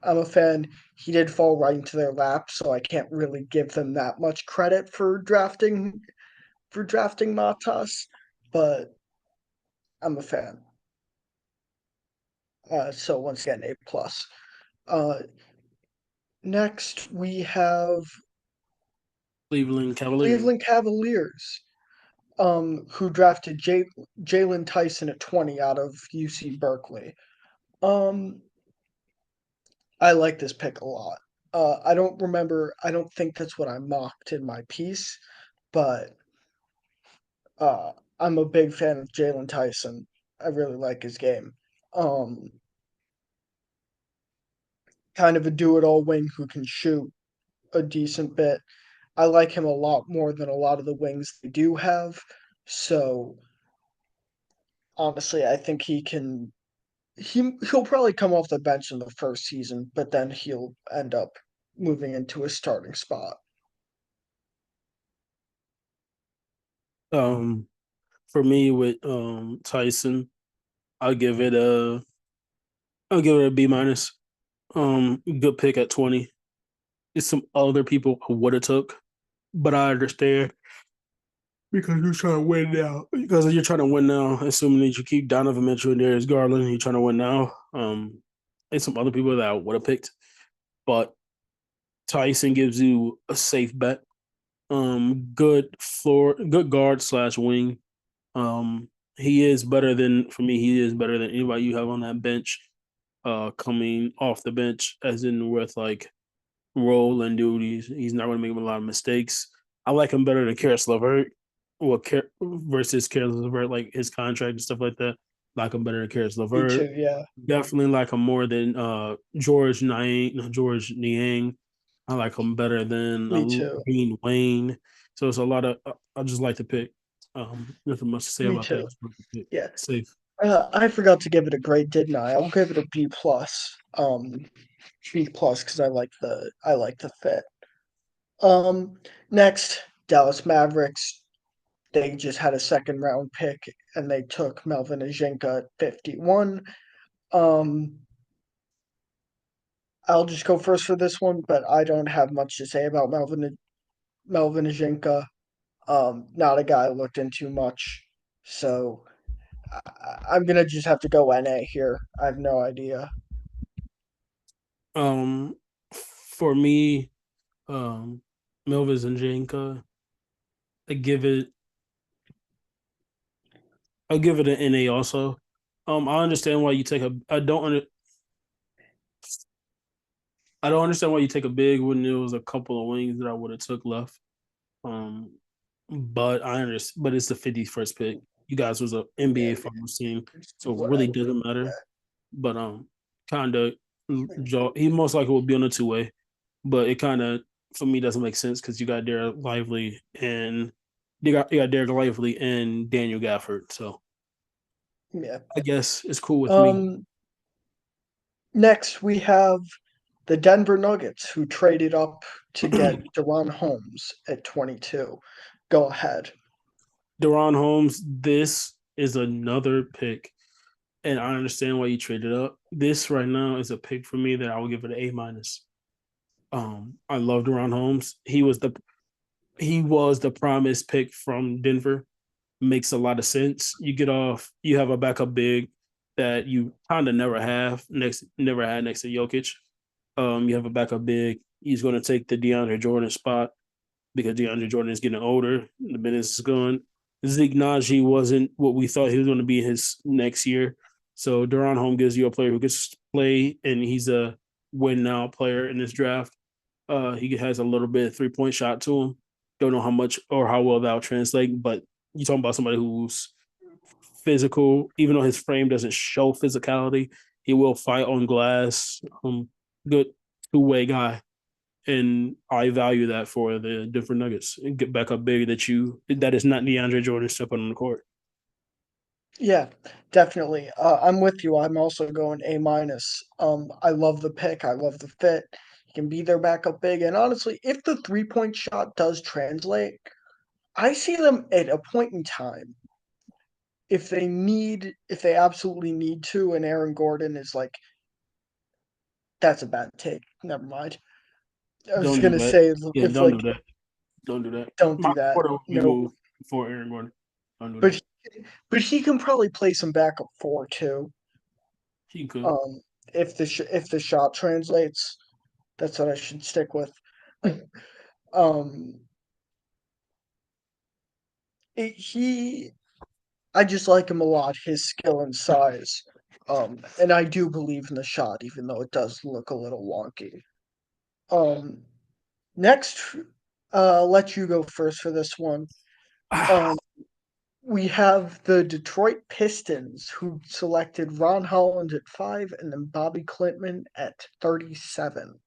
I'm a fan. He did fall right into their lap, so I can't really give them that much credit for drafting Matas, but I'm a fan. So once again, A plus. Uh, next we have Cleveland Cavaliers. Cleveland Cavaliers, who drafted Jalen Tyson at 20 out of UC Berkeley. Um, I like this pick a lot. I don't remember. I don't think that's what I mocked in my piece, but uh, I'm a big fan of Jalen Tyson. I really like his game. Um, kind of a do-it-all wing who can shoot a decent bit. I like him a lot more than a lot of the wings they do have. So honestly, I think he'll probably come off the bench in the first season, but then he'll end up moving into a starting spot. Um, for me with Tyson, I'll give it a I'll give it a B minus. Good pick at 20. It's some other people I would have took, but I understand because you're trying to win now. Because you're trying to win now, assuming that you keep Donovan Mitchell and Darius Garland, you're trying to win now. And some other people that I would have picked, but Tyson gives you a safe bet. Good floor, good guard slash wing. He is better than for me. He is better than anybody you have on that bench. Coming off the bench, as in with like role and duties. He's not going to make a lot of mistakes. I like him better than Karis LeVert. Well, versus Karis LeVert, like his contract and stuff like that. Like him better than Karis Me LeVert. too. Yeah. Definitely like him more than George Niang. I like him better than Me too. Dean Wayne. So it's a lot of. I just like to pick. Nothing much to say Me about that. too. Just like to pick. Yeah. Safe. I forgot to give it a grade, didn't I? I'll give it a B plus. B plus because I like the fit. Um, Next, Dallas Mavericks. They just had a second round pick and they took Melvin Ajenka at 51. Um, I'll just go first for this one, but I don't have much to say about Melvin Ajenka. Not a guy I looked into much, so I'm gonna just have to go NA here. I have no idea. Um, for me, um, Melvis and Janka, I give it. I'll give it an NA also. I understand why you take a. I don't understand why you take a big when there was a couple of wings that I would have took left. Um, but I understand. But it's the 51st pick. You guys was a Yeah, NBA finals team, so it really whatever. doesn't matter. Yeah, But kind of, he most likely will be on a two way. But it kind of for me doesn't make sense because you got Derek Lively and Daniel Gafford. So yeah. I guess it's cool with me. Um, Next we have the Denver Nuggets, who traded up to get Deron Holmes at 22. Go ahead. Deron Holmes, this is another pick, and I understand why you traded up. This right now is a pick for me that I will give it an A minus. I love Deron Holmes. He was the promised pick from Denver. Makes a lot of sense. You have a backup big that you kind of never had next to Jokic. You have a backup big. He's going to take the DeAndre Jordan spot because DeAndre Jordan is getting older. The minutes is gone. Zeke Naji wasn't what we thought he was going to be his next year. So Deron Holmes gives you a player who gets to play, and he's a win now player in this draft. He has a little bit of 3-point shot to him. Don't know how much or how well that'll translate, but you're talking about somebody who's physical, even though his frame doesn't show physicality, he will fight on glass. Good two-way guy, and I value that for the different Nuggets. And get back up big that is not DeAndre Jordan stepping on the court. Yeah, definitely. I'm with you. I'm also going A minus. I love the pick. I love the fit. He can be their backup big. And honestly, if the 3-point shot does translate, I see them at a point in time. If they absolutely need to, and Aaron Gordon is like, that's a bad take. Never mind. I was Don't do gonna that. say Yeah, if don't do like, that. Don't do that. don't My do that. quarter will be No, moved before Aaron Gordon. Don't do but that. but he can probably play some backup four too. He could. Um, if the shot translates, that's what I should stick with. um, he, I just like him a lot. His skill and size. And I do believe in the shot, even though it does look a little wonky. Um, Next, let you go first for this one. Um, we have the Detroit Pistons, who selected Ron Holland at 5 and then Bobby Klintman at 37.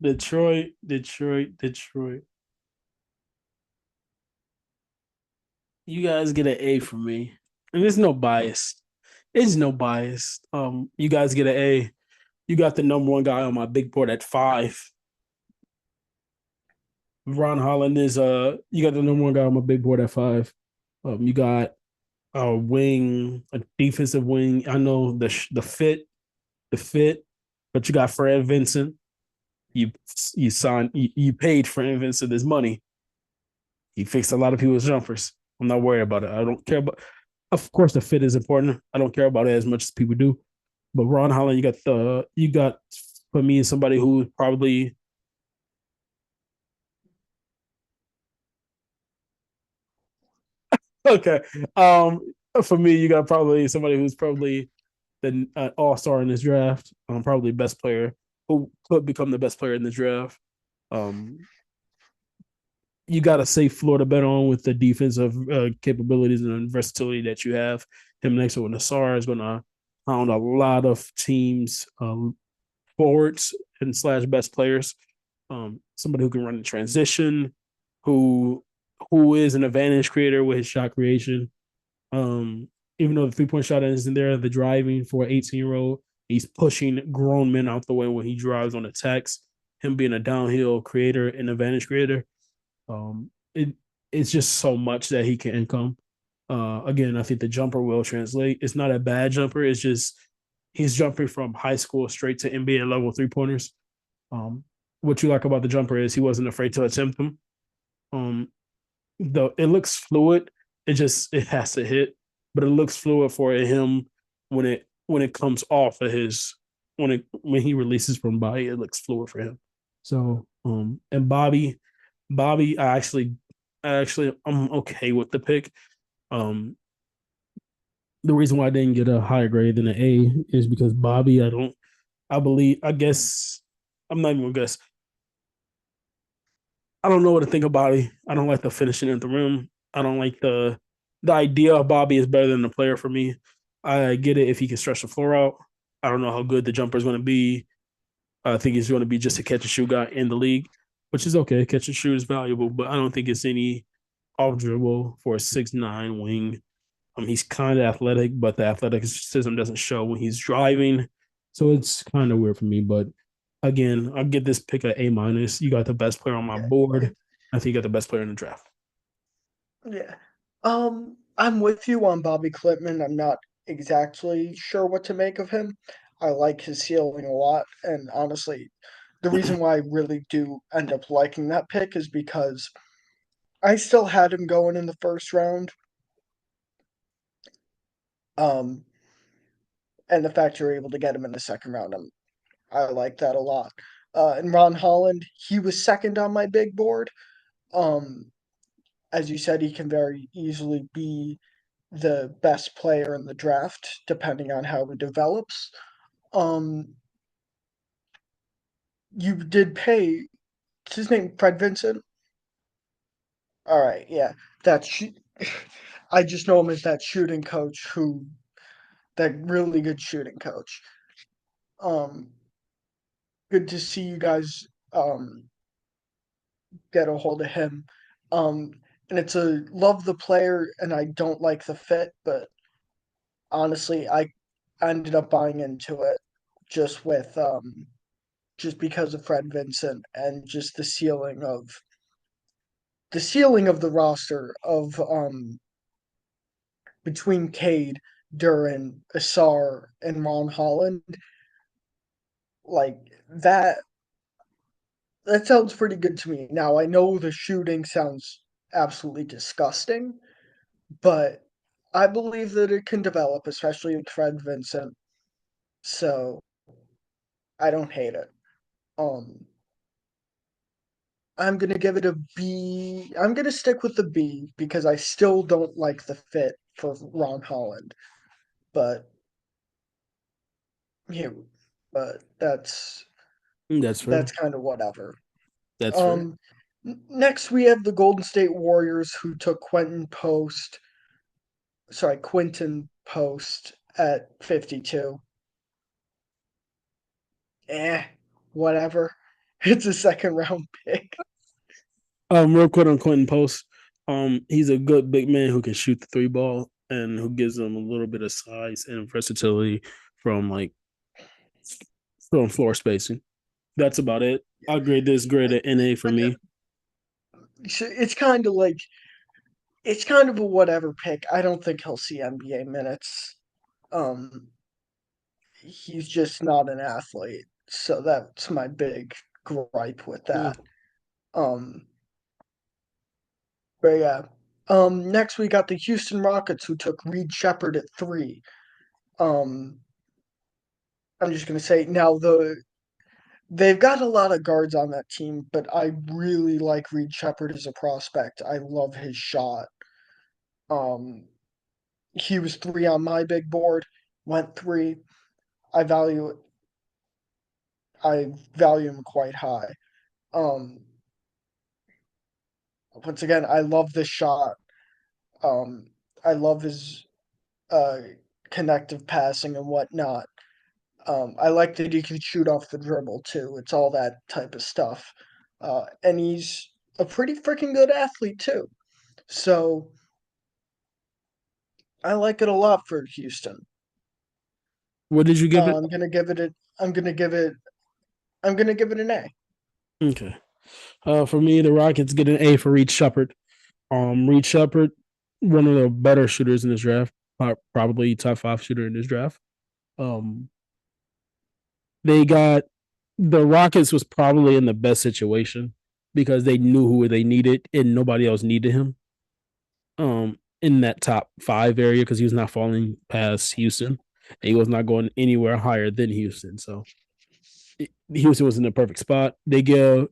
Detroit, Detroit, Detroit. You guys get an A from me. And there's no bias. There's no bias. You guys get an A. You got the number one guy on my big board at 5. Ron Holland is you got the number one guy on my big board at 5. You got a defensive wing. I know the fit, but you got Fred Vincent. You you paid Fred Vincent his money. He fixed a lot of people's jumpers. I'm not worried about it. I don't care about. Of course, the fit is important. I don't care about it as much as people do. But Ron Holland, you got for me somebody who probably okay. For me, you got probably somebody who's probably the all star in this draft. Probably best player who could become the best player in the draft. Um, you got to say Florida bet on with the defensive capabilities and versatility that you have. Him next to Nassar is going to pound a lot of teams forwards and slash best players. Somebody who can run in transition, who who is an advantage creator with his shot creation. Um, Even though the 3-point shot isn't there, the driving for an 18-year-old, He's pushing grown men out the way when he drives on attacks. Him being a downhill creator and advantage creator, it it's just so much that he can come. Again, I think the jumper will translate. It's not a bad jumper. It's just he's jumping from high school straight to NBA level 3 pointers. Um, what you like about the jumper is he wasn't afraid to attempt them. Um, though it looks fluid, it has to hit, but it looks fluid for him when it comes off of his when he releases from body, it looks fluid for him. So and Bobby, I'm okay with the pick. Um, the reason why I didn't get a higher grade than an A is because Bobby, I guess, I'm not even gonna guess. I don't know what to think of Bobby. I don't like the finishing at the rim. I don't like the idea of Bobby is better than the player for me. I get it if he can stretch the floor out. I don't know how good the jumper is going to be. I think he's going to be just a catch and shoot guy in the league, which is okay. Catch and shoot is valuable, but I don't think it's any off dribble for a 6'9" wing. He's kind of athletic, but the athleticism doesn't show when he's driving. So it's kind of weird for me. But again, I'll give this pick a A-minus. You got the best player on my Yeah, board. I think you got the best player in the draft. yeah. I'm with you on Bobby Klitman. I'm not exactly sure what to make of him. I like his ceiling a lot, and honestly, the reason why I really do end up liking that pick is because I still had him going in the first round. Um, and the fact you're able to get him in the second round, I like that a lot. And Ron Holland, he was second on my big board. Um, as you said, he can very easily be the best player in the draft, depending on how he develops. Um, you did pay. What's his name? Fred Vincent. All right, yeah, that's. I just know him as that shooting coach that really good shooting coach. Um, good to see you guys get a hold of him. Um, and it's a love the player, and I don't like the fit, but honestly, I ended up buying into it just with just because of Fred Vincent and just the ceiling of the roster of between Cade, Duran, Asar, and Ron Holland. Like that that sounds pretty good to me. Now I know the shooting sounds absolutely disgusting, but I believe that it can develop, especially with Fred Vincent. So I don't hate it. Um, I'm gonna give it a B. I'm gonna stick with the B because I still don't like the fit for Ron Holland. But yeah, but That's fair. that's kind of whatever. That's fair. Um, Next we have the Golden State Warriors who took Quentin Post at 52. Eh, whatever. It's a second round pick. Real quick on Quentin Post. He's a good big man who can shoot the three ball and who gives them a little bit of size and versatility from like from floor spacing. That's about it. I'll grade this grade at NA for me. It's kind of like it's kind of a whatever pick. I don't think he'll see NBA minutes. Um, he's just not an athlete, so that's my big gripe with Yeah. that. Um, but yeah. Next we got the Houston Rockets who took Reed Shepard at 3. Um, I'm just gonna say now they've got a lot of guards on that team, but I really like Reed Shepard as a prospect. I love his shot. Um, he was 3 on my big board, went 3. I value I value him quite high. Um, Once again, I love this shot. Um, I love his uh, connective passing and whatnot. I like that he can shoot off the dribble too. It's all that type of stuff. And he's a pretty freaking good athlete too. So I like it a lot for Houston. What did you give it? I'm gonna give it a. I'm gonna give it. I'm gonna give it an A. Okay. For me, the Rockets get an A for Reed Shepard. Reed Shepard, one of the better shooters in this draft, probably top five shooter in this draft. Um, they got the Rockets was probably in the best situation because they knew who they needed and nobody else needed him. In that top five area because he was not falling past Houston. And he was not going anywhere higher than Houston. So Houston was in the perfect spot. They give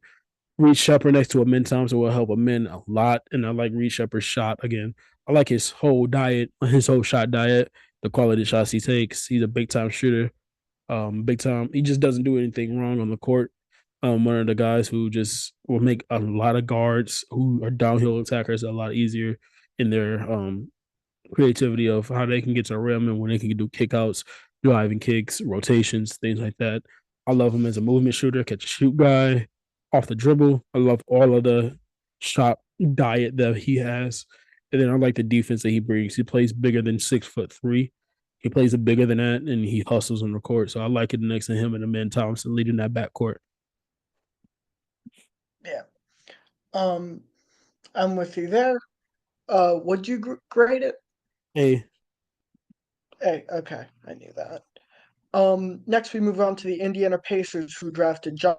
Reed Shepard next to a min time, so it will help a min a lot. And I like Reed Shepard's shot again. I like his whole diet, his whole shot diet, the quality of shots he takes. He's a big time shooter. Big time. He just doesn't do anything wrong on the court. One of the guys who just will make a lot of guards who are downhill attackers a lot easier in their creativity of how they can get to the rim and when they can do kickouts, driving kicks, rotations, things like that. I love him as a movement shooter, catch a shoot guy, off the dribble. I love all of the shot diet that he has. And then I like the defense that he brings. He plays bigger than 6'3". He plays it bigger than that and he hustles on the court. So I like it next to him and Amin Thompson leading that backcourt. Yeah. Um, I'm with you there. Would you grade it? Hey, A. Okay, I knew that. Next we move on to the Indiana Pacers, who drafted John.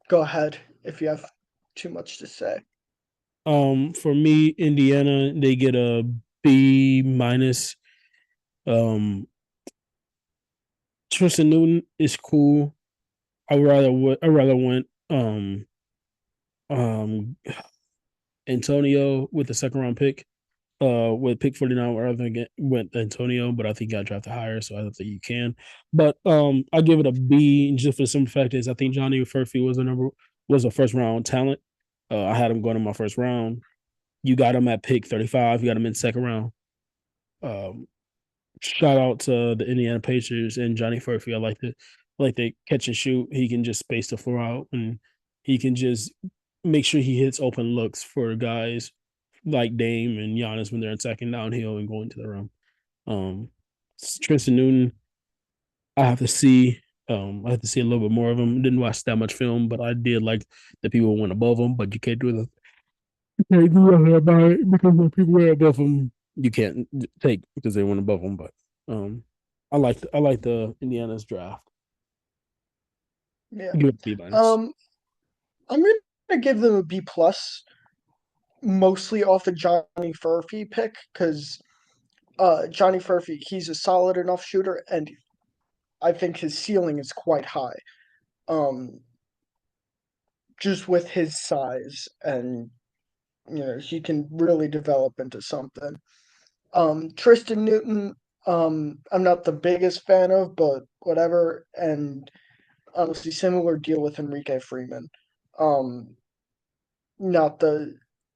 Go ahead if you have too much to say. for me, Indiana, they get a B minus. Um, Tristan Newton is cool. I rather went um Antonio with the second round pick. With pick 49, rather than went Antonio, but I think I drafted higher, so I don't think you can. But I give it a B just for the simple fact is I think Johnny Furphy was a first round talent. I had him going in my first round. You got him at pick 35. You got him in second round. Um, Shout out to the Indiana Pacers and Johnny Furphy. I like the catch and shoot. He can just space the floor out and he can just make sure he hits open looks for guys like Dame and Giannis when they're attacking downhill and going to the rim. Um, Tristan Newton, I have to see. I have to see a little bit more of him. Didn't watch that much film, but I did like the people who went above him. But you can't do the you can't do that about it because the people who went above him you can't take because they went above him. But um, I like the Indiana's draft. Yeah. Give it B minus. Um, I'm gonna give them a B plus, mostly off the Johnny Furphy pick, because Johnny Furphy, he's a solid enough shooter, and I think his ceiling is quite high. Um, just with his size, and he can really develop into something. Tristan Newton, I'm not the biggest fan of, but whatever. And honestly, similar deal with Enrique Freeman. Um, not the.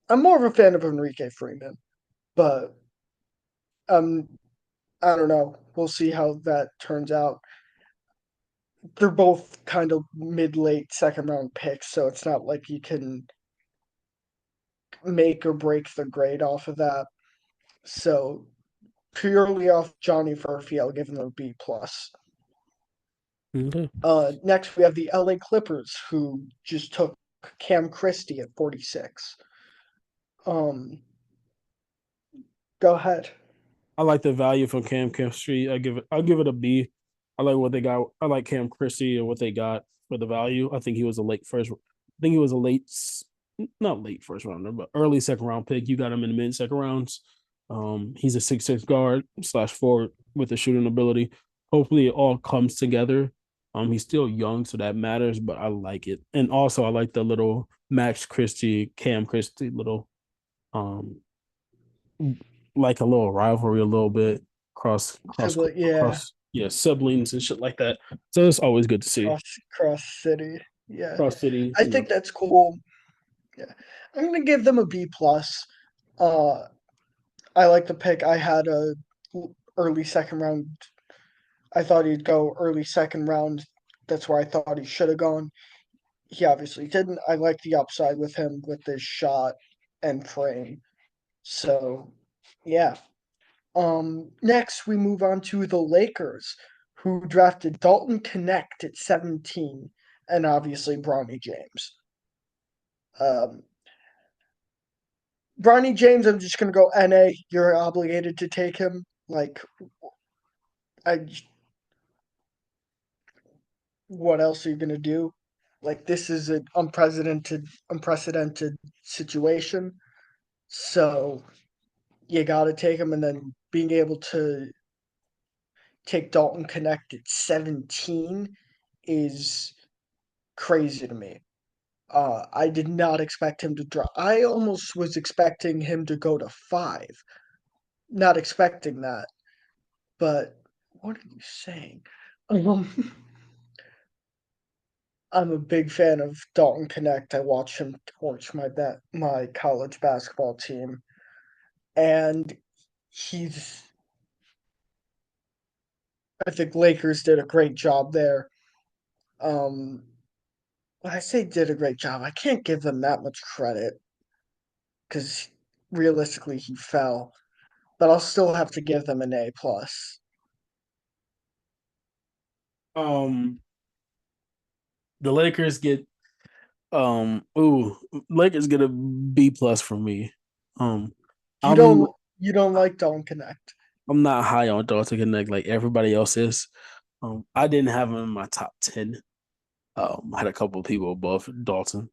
I'm more of a fan of Enrique Freeman, but um, I don't know. We'll see how that turns out. They're both kind of mid late second round picks, so it's not like you can make or break the grade off of that. So purely off Johnny Furphy, I'll give him a B plus. Okay. Next we have the LA Clippers, who just took Cam Christie at 46. Um, go ahead. I like the value from Cam Chemistry. I'll give it a B. I like what they got. I like Cam Christie and what they got for the value. I think he was a late first. I think he was a late, not late first rounder, but early second round pick. You got him in the mid second rounds. He's a 6'6" guard slash forward with a shooting ability. Hopefully, it all comes together. He's still young, so that matters, but I like it. And also, I like the little Max Christie, Cam Christie little um like a little rivalry a little bit Yeah, cross yeah siblings and shit like that. So it's always good to see cross city. Yeah, cross city. I think that's cool. Yeah, I'm gonna give them a B plus. Uh, I like the pick. I had a early second round. I thought he'd go early second round. That's where I thought he should have gone. He obviously didn't. I like the upside with him with his shot and frame. So, yeah. Next we move on to the Lakers, who drafted Dalton Connect at 17, and obviously Bronny James. Um, Bronny James, I'm just gonna go NA. You're obligated to take him. Like, I, what else are you gonna do? Like, this is an unprecedented situation. So you got to take him, and then being able to take Dalton Connect at 17 is crazy to me. I did not expect him to drop. I almost was expecting him to go to 5. Not expecting that, but what are you saying? Um, I'm a big fan of Dalton Connect. I watch him torch my college basketball team, and he's. I think Lakers did a great job there. Um, when I say did a great job, I can't give them that much credit because realistically he fell, but I'll still have to give them an A plus. Um, the Lakers get ooh, Lakers get a B plus from me. Um, You I'm don't you don't like Don't Connect. I'm not high on Dalton Connect like everybody else is. I didn't have him in my top 10. I had a couple of people above Dalton,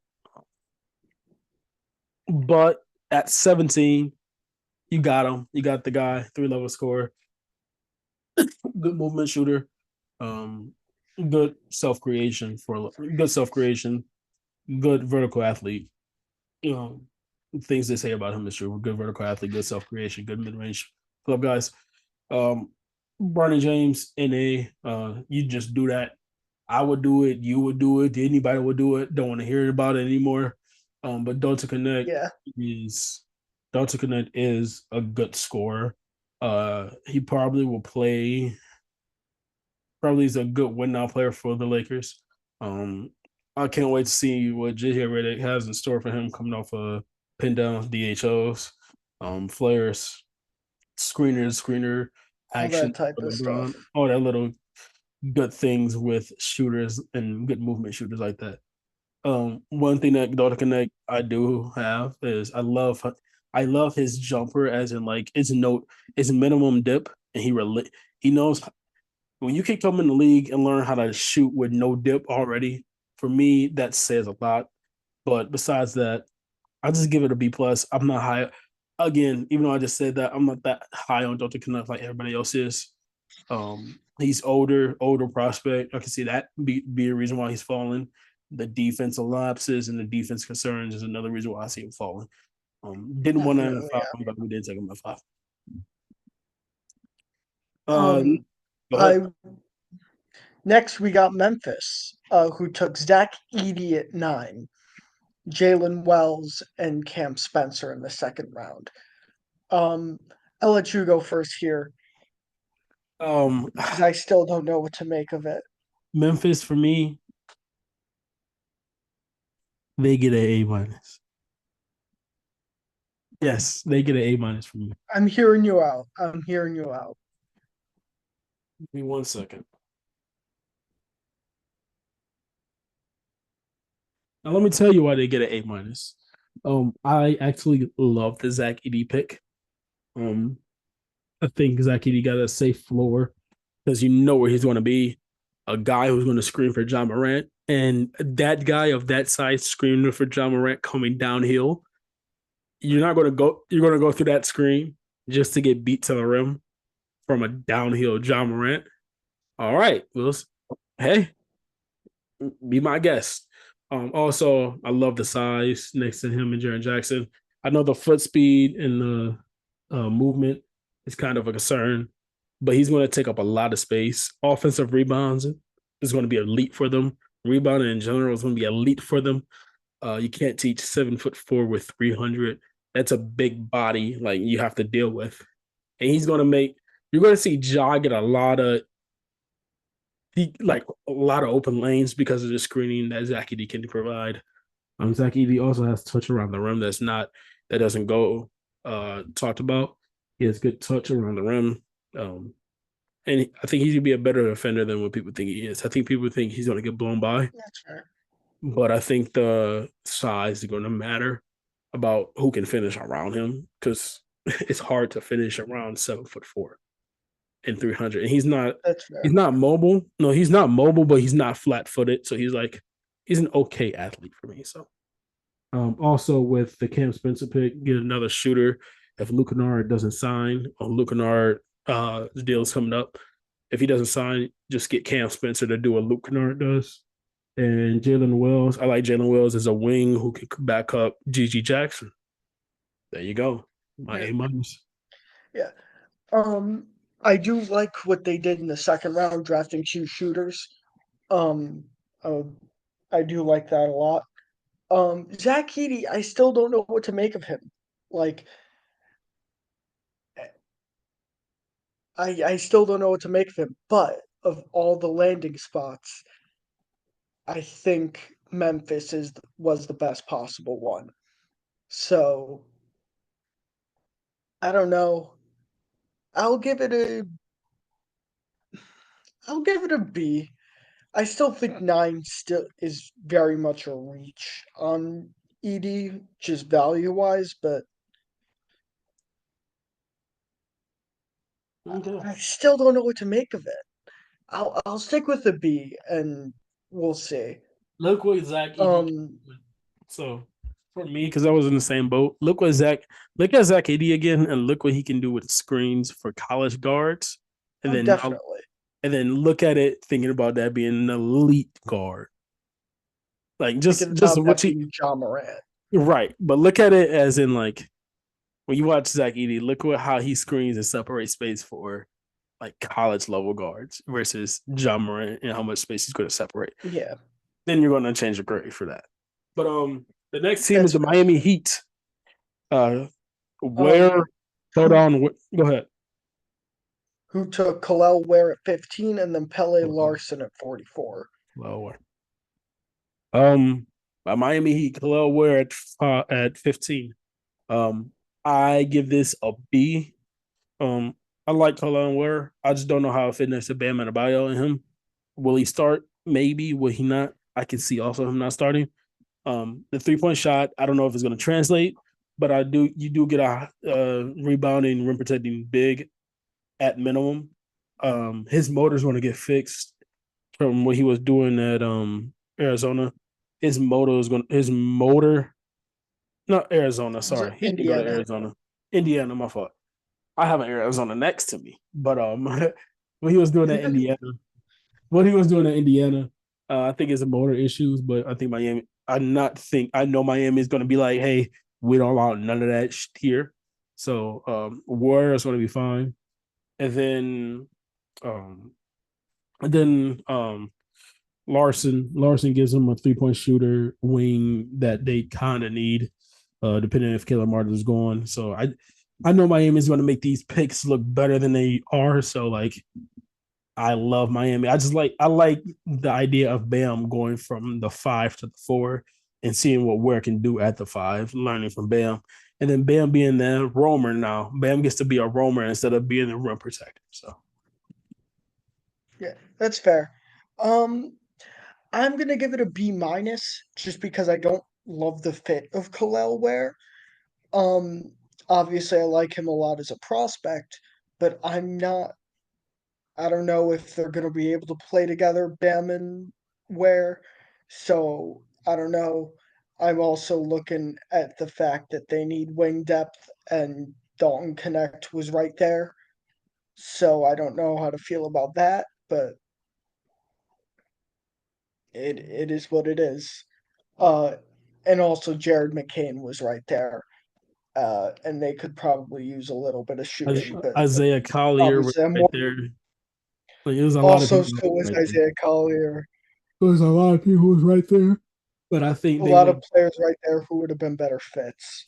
but at 17, you got him. You got the guy, 3 level scorer, good movement shooter, um, good self creation, good vertical athlete. You know, things they say about him is true. Good vertical athlete, good self creation, good mid range club guys. Um, Barney James, NA, you just do that. I would do it. You would do it. Anybody would do it. Don't want to hear about it anymore. But Yeah, is Delta Connect is a good scorer. He probably will play. Probably is a good win now player for the Lakers. Um, I can't wait to see what JJ Redick has in store for him coming off a pin down DHOs, flares, screener all action, that type of stuff. all that little good things with shooters and good movement shooters like that. One thing that Dota Connect I do have is I love his jumper as in like it's minimum dip and he knows when you can come in the league and learn how to shoot with no dip already. For me, that says a lot. But besides that, I just give it a B plus. I'm not high again, even though I just said that I'm not that high on Dota Connect like everybody else is. He's older prospect. I can see that be a reason why he's falling. The defensive lapses and the defense concerns is another reason why I see him falling. Didn't want to Definitely, five, yeah. but we did take him at 5. Uh, Um, go ahead. I Next we got Memphis, who took Zach Edey at 9, Jalen Wells, and Cam Spencer in the second round. Um, I'll let you go first here Um, because I still don't know what to make of it. Memphis for me, they get an A minus. Yes, they get an A minus from me. I'm hearing you out. I'm hearing you out. Give me 1 second. Now let me tell you why they get an A minus. I actually love the Zach Edey pick. Um, I think Zach Edey got a safe floor because you know where he's going to be. A guy who's going to screen for John Morant, and that guy of that size screaming for John Morant coming downhill. You're not going to go. You're going to go through that screen just to get beat to the rim from a downhill John Morant. All right, Wills. Hey, be my guest. Also, I love the size next to him and Jaren Jackson. I know the foot speed and the movement is kind of a concern, but he's going to take up a lot of space. Offensive rebounds is going to be elite for them. Rebounding in general is going to be elite for them. You can't teach 7'4" with 300. That's a big body like you have to deal with, and he's going to make. You're going to see Ja get a lot of open lanes because of the screening that Zach Edey can provide. Zach Edey also has touch around the rim that doesn't go. talked about. He has good touch around the rim. Um, and I think he's gonna be a better defender than what people think he is. I think people think he's gonna get blown by, That's fair. but I think the size is gonna matter about who can finish around him because it's hard to finish around 7'4" and 300. And That's he's fair. not mobile. No, he's not mobile, but he's not flat footed. So he's an okay athlete for me. So also with the Cam Spencer pick, get another shooter. If Luke Kennard doesn't sign, or Luke Kennard the deal is coming up. If he doesn't sign, just get Cam Spencer to do what Luke Kennard does. And Jalen Wells, I like Jalen Wells as a wing who can back up GG Jackson. There you go. My Yeah. A minus. Yeah. Um, I do like what they did in the second round, drafting two shooters. Um, uh, I do like that a lot. Zach Heedy, I still don't know what to make of him. Like, I still don't know what to make of him. But of all the landing spots, I think Memphis was the best possible one. So I don't know. I'll give it a I'll give it a B. I still think 9 still is very much a reach on ED, just value wise, but Okay. I still don't know what to make of it. I'll stick with the B and we'll see. Look what Zach Edey. Um, So for me, because I was in the same boat, look at Zach Edey again, and look what he can do with screens for college guards, and oh, then now, definitely. and then look at it thinking about that being an elite guard, like Thinking just about what that you being John Morant. right, but look at it as in like when you watch Zach Edey, look what how he screens and separates space for like college level guards versus John Morant and how much space he's going to separate. Yeah, Then you're going to change your grade for that. But the next team is that's the fair. Miami Heat. Where Um, hold who on, go ahead. who took Kalel Ware at 15 and then Pele Larson at 44. Lower. Um, by Miami Heat, Khalil Ware at 15. Um, I give this a B. I like Khalil Ware. I just don't know how it fit next to Bam Adebayo and him. Will he start? Maybe. Will he not? I can see also him not starting. The 3 point shot, I don't know if it's going to translate, but you do get a rebounding, rim protecting big at minimum. His motor's going to get fixed from what he was doing at Arizona. His motor, not Arizona, Was it sorry. He didn't go to Indiana? Arizona. Indiana, my fault. I have an Arizona next to me. But what he was doing at Indiana, what he was doing at Indiana, I think it's a motor issues, but I think Miami, I know Miami is gonna be like, hey, we don't allow none of that here. So Warriors gonna be fine. And then um and then Larson gives him a 3 point shooter wing that they kind of need, depending if Caleb Martin is gone. So I know Miami is going to make these picks look better than they are. So like I love Miami. I like the idea of Bam going from the 5 to the 4 and seeing what Ware can do at the 5, learning from Bam. And then Bam being the roamer now. Bam gets to be a roamer instead of being the rim protector. So Yeah, that's fair. Um, I'm gonna give it a B minus just because I don't love the fit of Kalel Ware. Um, obviously I like him a lot as a prospect, but I don't know if they're gonna be able to play together, Bam and Ware. So I don't know. I'm also looking at the fact that they need wing depth and Dalton Connect was right there. So I don't know how to feel about that, but it is what it is. Uh, and also Jared McCain was right there. And they could probably use a little bit of shooting, but Isaiah Collier obviously I'm right more there. Like, it was a lot of also people so was right there. Isaiah Collier. There was a lot of people who was right there. But I think A they lot would of players right there who would have been better fits.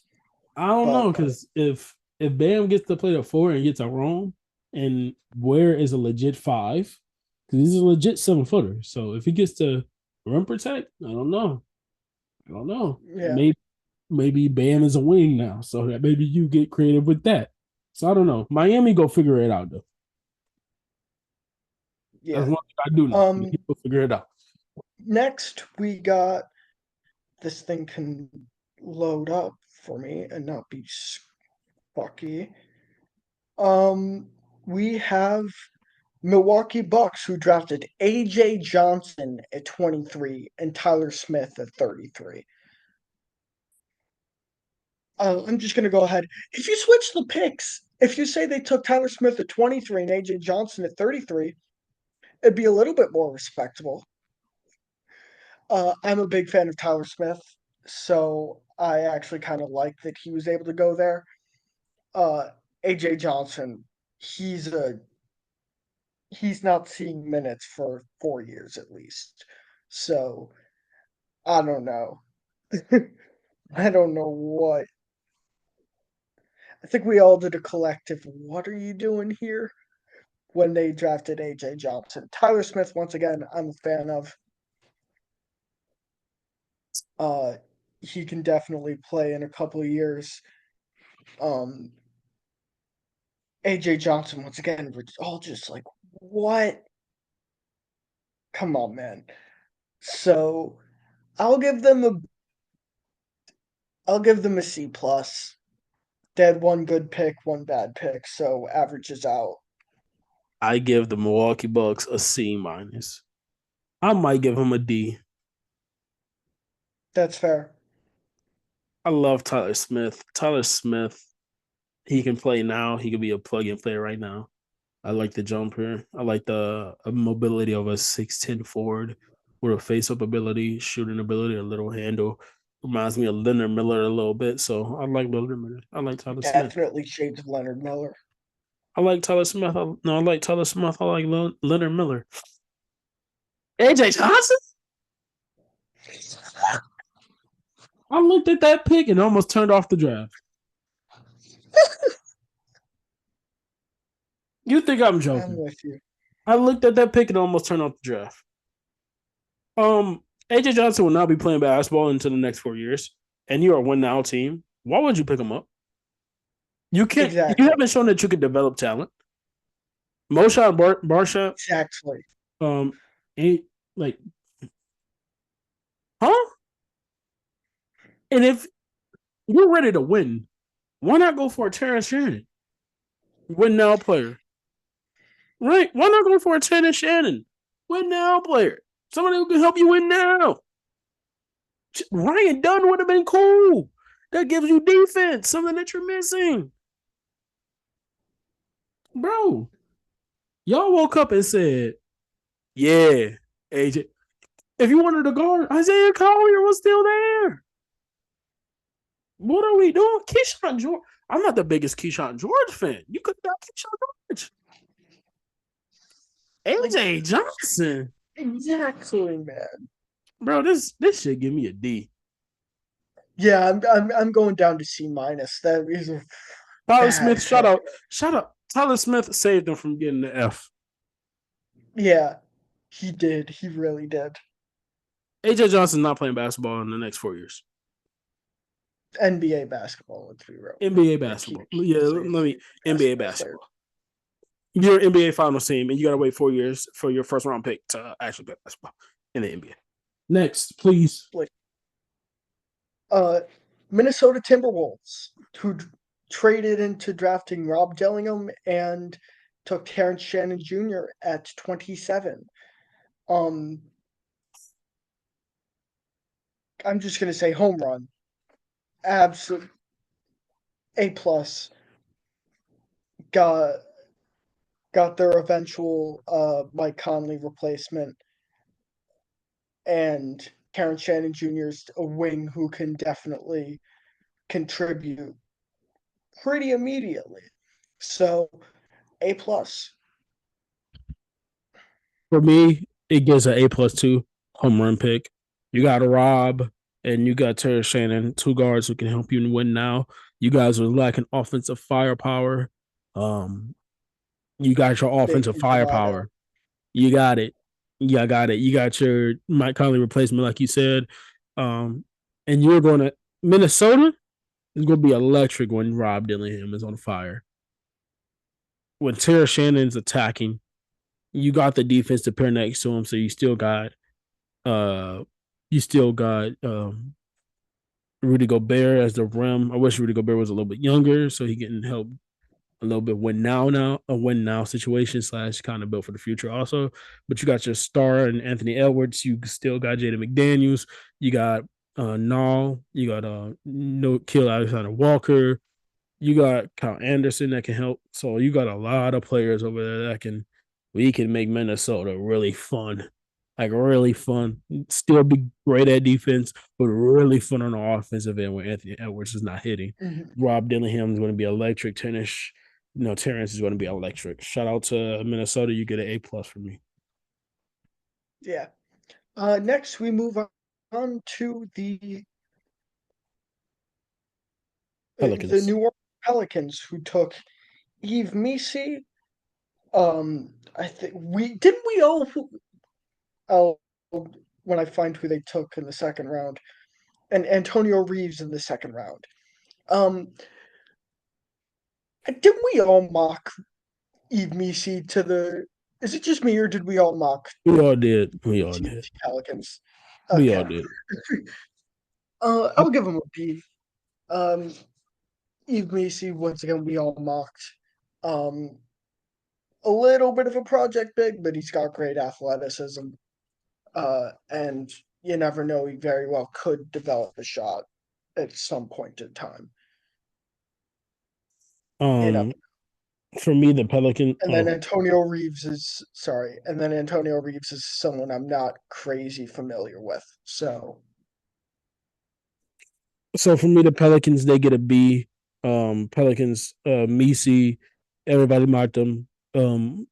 I don't know But because if Bam gets to play the 4 and gets a roam, and Ware is a legit 5, because he's a legit 7 footer. So if he gets to rim protect, I don't know. yeah, Maybe. maybe Bam is a wing now, so that maybe you get creative with that. So I don't know. Miami go figure it out though. That's Yeah. one thing I do know. Um, People figure it out. Next we got this thing can load up for me and not be fucky. We have Milwaukee Bucks who drafted AJ Johnson at 23 and Tyler Smith at 33. I'm just gonna go ahead. If you switch the picks, if you say they took Tyler Smith at 23 and AJ Johnson at 33, it'd be a little bit more respectable. I'm a big fan of Tyler Smith, so I actually kind of like that he was able to go there. AJ Johnson, he's a he's not seeing minutes for 4 years at least. So I don't know. I don't know what. I think we all did a collective. What are you doing here? When they drafted AJ Johnson, Tyler Smith once again, I'm a fan of. Uh, he can definitely play in a couple of years. Um, AJ Johnson once again, we're all just like, what? Come on, man. So I'll give them a I'll give them a C plus. They had one good pick, one bad pick, so averages out. I give the Milwaukee Bucks a C minus. I might give him a D. That's fair. I love Tyler Smith. Tyler Smith, he can play now. He could be a plug-in player right now. I like the jumper. I like the mobility of a 6'10" forward with a face-up ability, shooting ability, a little handle. Reminds me of Leonard Miller a little bit. So I like Leonard Miller. I like Tyler Smith. Definitely shades of Leonard Miller. I like Tyler Smith. No, I like Tyler Smith. I like Leonard Miller. AJ Johnson? I looked at that pick and almost turned off the draft. You think I'm I'm joking? with you. I looked at that pick and almost turned off the draft. AJ Johnson will not be playing basketball until the next 4 years, and you're a win now team. Why would you pick him up? You can't. You Exactly. haven't shown that you can develop talent. Moshe Barsha, Exactly. um, ain't like, huh? And if you're ready to win, why not go for a Terrence Shannon, win now player? Right? Why not go for a Terrence Shannon, win now player? Somebody who can help you win now. Ryan Dunn would have been cool. That gives you defense, something that you're missing, bro. Y'all woke up and said, "Yeah, AJ." If you wanted to guard, Isaiah Collier was still there. What are we doing? Keyshawn George. I'm not the biggest Keyshawn George fan. You could have got Keyshawn George. Like AJ Johnson. exactly, man. Bro, this should give me a D. Yeah, I'm going down to C minus. That is a Tyler bad Smith, shout pick. out. Shout out. Tyler Smith saved them from getting the F. Yeah, he did. He really did. AJ Johnson's not playing basketball in the next 4 years. NBA basketball, let's be real. NBA Like basketball. he Yeah, was let me a NBA basketball player. basketball. You're an NBA Finals team, and you got to wait 4 years for your first round pick to actually play basketball in the NBA. Next, please. Like Minnesota Timberwolves, who traded into drafting Rob Dillingham and took Terrence Shannon Jr. at 27. Um, I'm just gonna say home run. Absolute A plus. Got got their eventual Mike Conley replacement, and Terrence Shannon Jr. is a wing who can definitely contribute pretty immediately. So A plus. For me, it gives an A+2 home run pick. You got a Rob and you got Terry Shannon, two guards who can help you win now. You guys are lacking offensive firepower. Um, you got your They offensive can provide that. firepower. You got it. You got it. You got your Mike Conley replacement, like you said. Um, and you're going to Minnesota is going to be electric when Rob Dillingham is on fire. When Tara Shannon's attacking, you got the defense to pair next to him, so uh you still got Rudy Gobert as the rim. I wish Rudy Gobert was a little bit younger so he can help a little bit a win now situation slash kind of built for the future also. But you got your star and Anthony Edwards. You still got Jaden McDaniels. You got Nall. You got no kill Alexander Walker. You got Kyle Anderson that can help. So you got a lot of players over there that can we can make Minnesota really fun. Like really fun. Still be great at defense, but really fun on the offensive end when Anthony Edwards is not hitting. Mhm. Rob Dillingham is going to be electric. Terrence is going to be electric. Shout out to Minnesota. You get an A plus from me. Yeah. Next, we move on to the Pelicans. New Orleans Pelicans, who took Yves Missi. I think we didn't we all. Oh, when I find who they took in the second round, and Antonio Reeves in the second round. Um, didn't we all mock Yves Missi to the? Is it just me or did we all mock We all did. We all Missi did. to Pelicans? We all Okay. did. I'll give him a B. Um, Yves Missi, once again, we all mocked. Um, a little bit of a project big, but he's got great athleticism. And you never know, he very well could develop a shot at some point in time. You know, Um, for me, the Pelican. and then Antonio Reeves is sorry, and then Antonio Reeves is someone I'm not crazy familiar with. So So for me, the Pelicans they get a B. Pelicans, Misi, everybody mocked them. Um,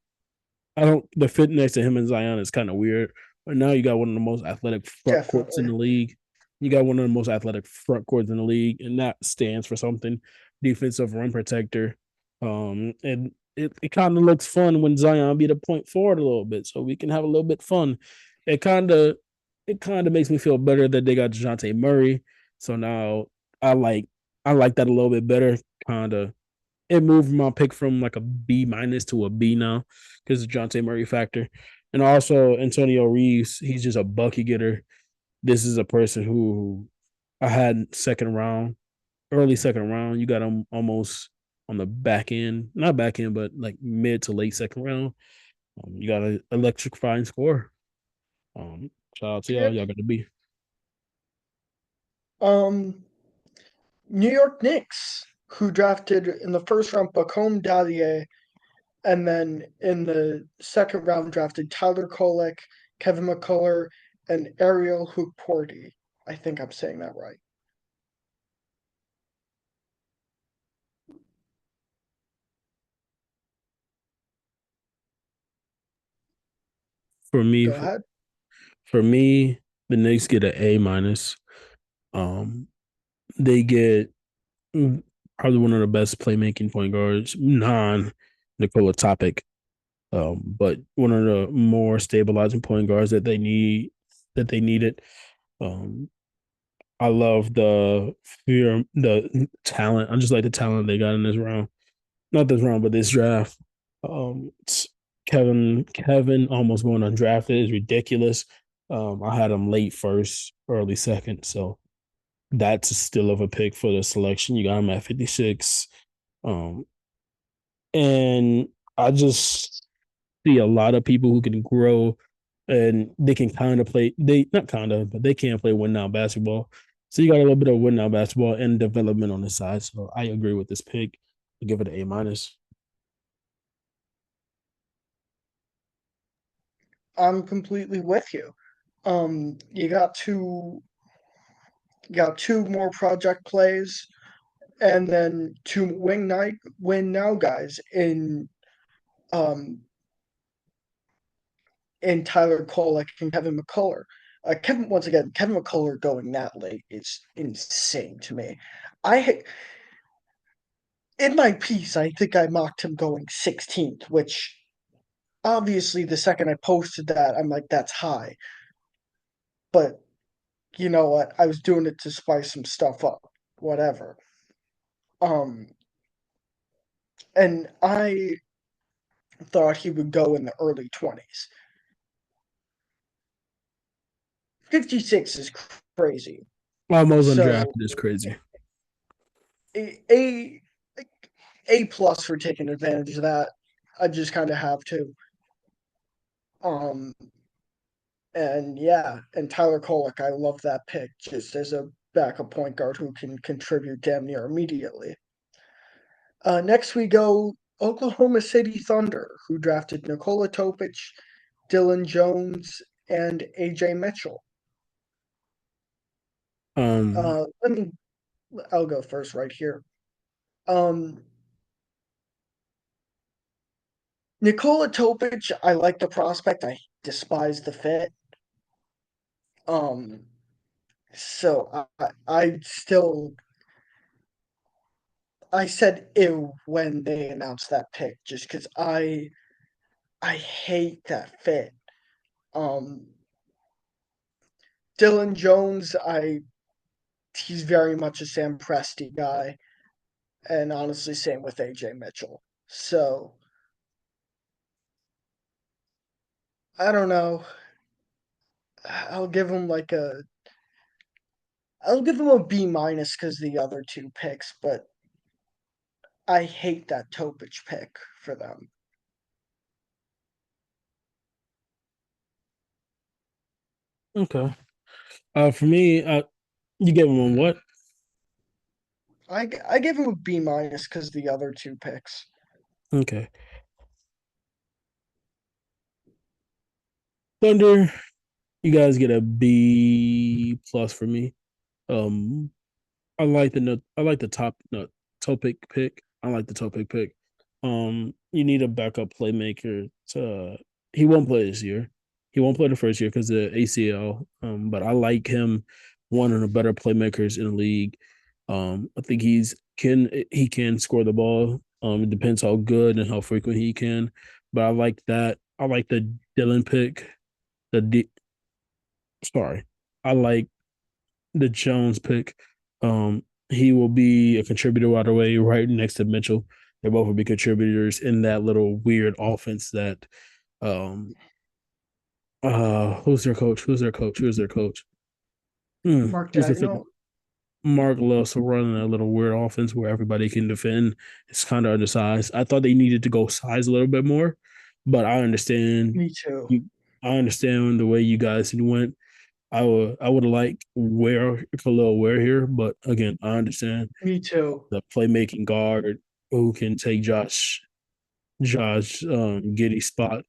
I don't. The fit next to him and Zion is kind of weird. But now you got one of the most athletic front courts in definitely, the league. You got one of the most athletic front courts in the league, and that stands for something. Defensive rim protector. And it kind of looks fun when Zion be the point forward a little bit, so we can have a little bit fun. It kind of it kind of makes me feel better that they got Dejounte Murray. So now I like I like that a little bit better. Kind of it moved my pick from like a B minus to a B now because of John Murray factor. And also Antonio Reeves, he's just a bucket getter. This is a person who I had second round, early second round. You got him almost on the back end, not back end, but like mid to late second round. You got an electrifying score. Shout out to y'all. good. Y'all got to be. Um, New York Knicks, who drafted in the first round Bacome Dadier, and then in the second round drafted Tyler Kolek, Kevin McCullough, and Ariel Hukporti. I think I'm saying that right. For me, Go for, ahead. for me, the Knicks get an A minus. Um, they get probably one of the best playmaking point guards, non Nikola Topic, but one of the more stabilizing point guards that they needed. Um, I love the talent. I just like the talent they got in this round. Not this round, but this draft. Kevin almost going undrafted is ridiculous. I had him late first, early second, so that's still of a pick for the selection. You got him at 56. Um, and I just see a lot of people who can grow and they can kind of play, they not kind of, but they can play win now basketball. So you got a little bit of win now basketball and development on the side. So I agree with this pick. I give it an A minus. I'm completely with you. You got two more project plays, and then two win now guys um in Tyler Kolek and Kevin McCullough. Kevin McCullough going that late is insane to me. I in my piece, I think I mocked him going 16th, which obviously the second I posted that, I'm like, that's high. But you know what, I was doing it to spice some stuff up, whatever. Um, and I thought he would go in the early 20s. 56 is crazy. Almost So undrafted is crazy. a a, a plus for taking advantage of that. I just kind of have to. Um, and yeah, and Tyler Kolek, I love that pick just as a backup point guard who can contribute damn near immediately. Next we go Oklahoma City Thunder, who drafted Nikola Topic, Dylan Jones, and AJ Mitchell. Um, Let me. I'll go first right here. Um, Nikola Topic, I like the prospect. I despise the fit. Um, so I still I said ew when they announced that pick just because I hate that fit. Um, Dylan Jones, I he's very much a Sam Presti guy, and honestly, same with AJ Mitchell. So I don't know. I'll give him like a I'll give him a B minus because the other two picks, but I hate that Topic pick for them. okay. For me, you gave him on what? I give him a B minus because the other two picks. Okay. Thunder, you guys get a B plus for me. Um, I like the top no Topic pick. I like the Topic pick. You need a backup playmaker to he won't play this year. He won't play the first year because of the ACL. But I like him, one of the better playmakers in the league. I think he can score the ball. It depends how good and how frequent he can. But I like that. I like the Dylan pick. The D, sorry, I like the Jones pick. He will be a contributor right away, right next to Mitchell. They both will be contributors in that little weird offense that um who's their coach? Who's their coach? Who's their coach? Mark Just to figure Dagnall, Mark loves to run a little weird offense where everybody can defend. It's kind of undersized. I thought they needed to go size a little bit more, but I understand me too. you I understand the way you guys went. I would like Ware Khalil Ware here, but again, I understand Me too. the playmaking guard who can take Josh Giddy spot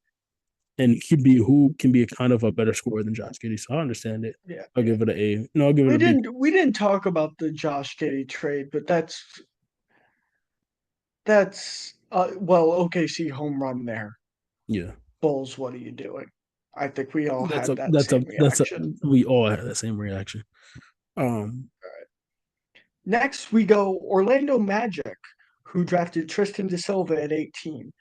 and who can be a kind of a better scorer than Josh Giddy. So I understand it. Yeah. I'll give it an A. No, I'll give it We a B. didn't talk about the Josh Giddey trade, but that's well, OKC home run there. Yeah, Bulls, what are you doing? I think we all had that that's a same that's a reaction. we all had that same reaction. Um, Next, we go Orlando Magic, who drafted Tristan da Silva at 18.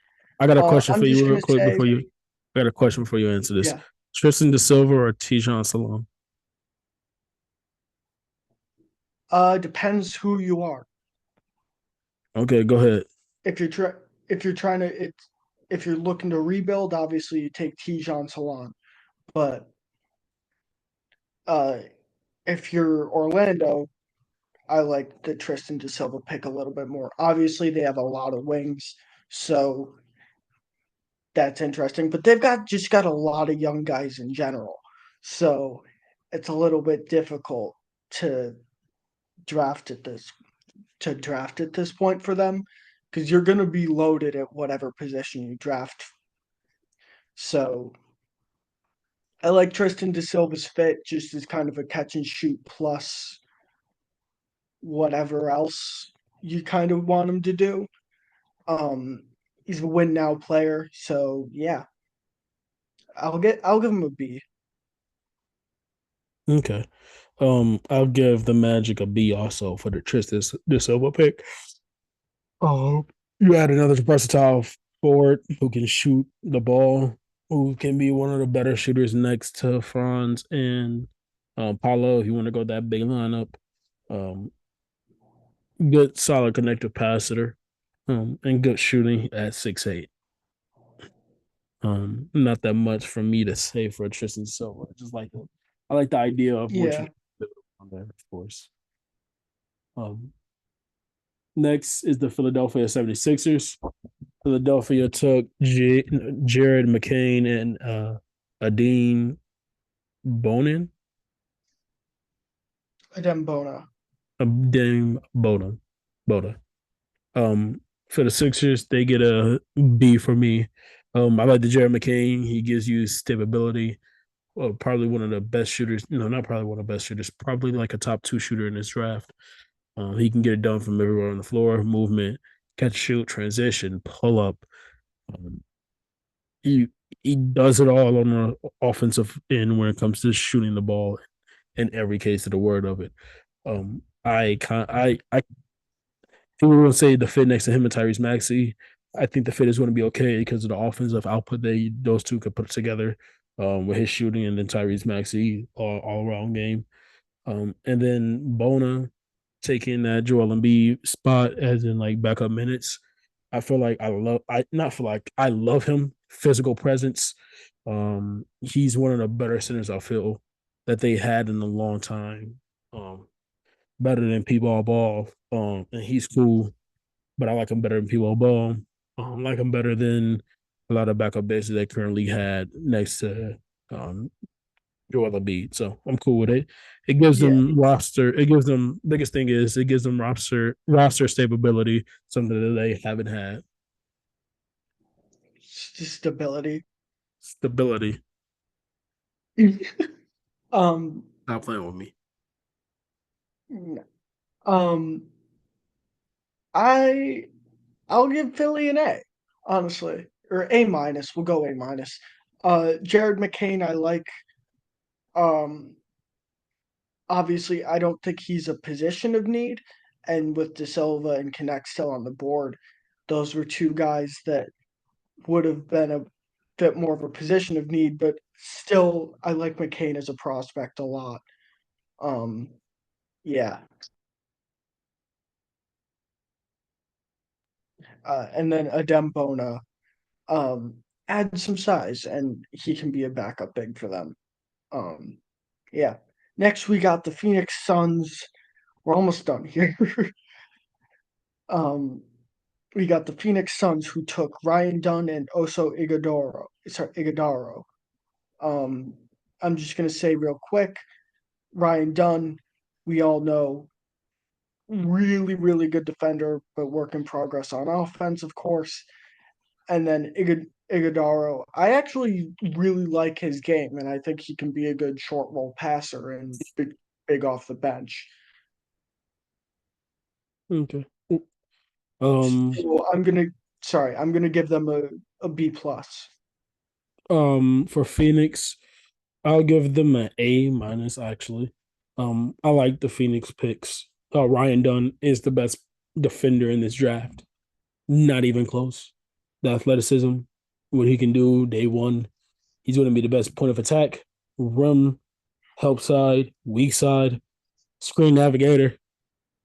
I got a question I'm for you just real gonna quick say, before you. I got a question before you answer this. yeah, Tristan Da Silva or Tijon Salon? depends who you are. Okay, go ahead. If you're try if you're trying to if you're looking to rebuild, obviously you take Tijon Salon. But uh, if you're Orlando, I like the Tristan da Silva pick a little bit more. Obviously, they have a lot of wings, so that's interesting. But they've got a lot of young guys in general, so it's a little bit difficult to draft at this draft at this point for them because you're going to be loaded at whatever position you draft. So I like Tristan da Silva's fit just as kind of a catch and shoot plus whatever else you kind of want him to do. Um, he's a win now player, so yeah, I'll give him a B. Okay. I'll give the Magic a B also for the Tristan Da Silva pick. Oh, you add another versatile forward who can shoot the ball, who can be one of the better shooters next to Franz and Paulo, if you want to go that big lineup, um, good solid connective passer, and good shooting at 6'8". Not that much for me to say for Tristan Silva. I like the idea of what you Yeah. can do on there, of course. Um, Next is the Philadelphia 76ers. Philadelphia took Jared McCain and Adine Bonin, Adembona. Dame Bonin, Boda. Um, for the Sixers, they get a B for me. I like the Jared McCain. He gives you stability. Well, probably one of the best shooters. No, not probably one of the best shooters. Probably like a top two shooter in this draft. He can get it done from everywhere on the floor, movement, catch, shoot, transition, pull up. Um, he he does it all on the offensive end when it comes to shooting the ball in every case of the word of it. I People will say the fit next to him and Tyrese Maxey. I think the fit is going to be okay because of the offensive output that those two could put together, with his shooting and then Tyrese Maxey all around game. And then Bona taking that Joel Embiid spot as in like backup minutes. I feel like I not feel like I love him physical presence. He's one of the better centers I feel that they had in a long time. Better than P-ball ball. And he's cool, but I like him better than P-ball ball. I like him better than a lot of backup bases they currently had next to Joel Embiid. So I'm cool with it. It gives Yeah. them roster. It gives them biggest thing is it gives them roster stability, something that they haven't had. Stability. Stability. um. Stop playing with me. Um. I I'll give Philly an A, honestly, or A minus. We'll go A minus. Jared McCain, I like. Um, Obviously, I don't think he's a position of need, and with De Silva and Connect still on the board, those were two guys that would have been a bit more of a position of need. But still, I like McCain as a prospect a lot. Um, yeah, and then Adembona add some size, and he can be a backup big for them. Um, yeah. Next, we got the Phoenix Suns. We're almost done here. um, we got the Phoenix Suns who took Ryan Dunn and Oso Ighodaro. Sorry, Ighodaro. Um, I'm just gonna say real quick, Ryan Dunn. We all know really, really good defender, but work in progress on offense, of course. And then Iguodaro, I actually really like his game, and I think he can be a good short roll passer and big off the bench. Okay. Um. So I'm gonna give them a B plus. For Phoenix, I'll give them an A minus. Actually, I like the Phoenix picks. Ryan Dunn is the best defender in this draft. Not even close. The athleticism, what he can do day one, he's going to be the best point of attack, rim, help side, weak side, screen navigator.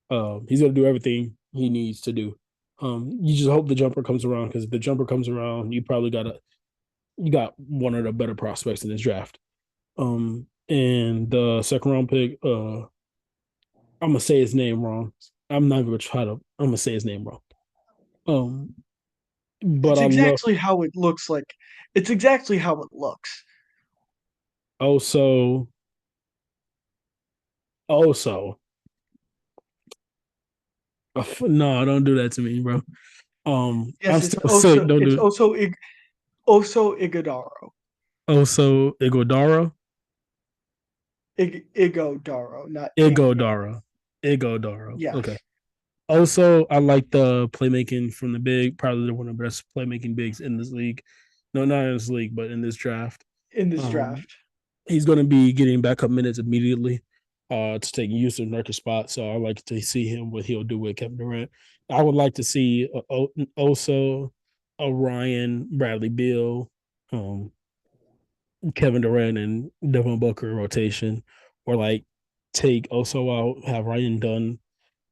He's going to do everything he needs to do. You just hope the jumper comes around because if the jumper comes around, you got one of the better prospects in this draft. And the second round pick, I'm gonna say his name wrong. I'm not gonna try to. I'm gonna say his name wrong. Um, but It's I love exactly how it looks like. It's exactly how it looks. also also. No, don't do that to me, bro. I'm Yes, still sick. Don't it's do it. also Oso Ighodaro. Also, Igodaro, Igodaro, not Igodara, Igodaro. Okay. yes, Also, I like the playmaking from the big. Probably one of the best playmaking bigs in this league. No, not in this league, but in this draft. in this Um, draft. he's going to be getting backup minutes immediately, to take use of Nurkic spot. So I like to see him what he'll do with Kevin Durant. I would like to see also a Ryan Bradley Beal, um, Kevin Durant and Devin Booker rotation, or like take Oso out, have Ryan Dunn.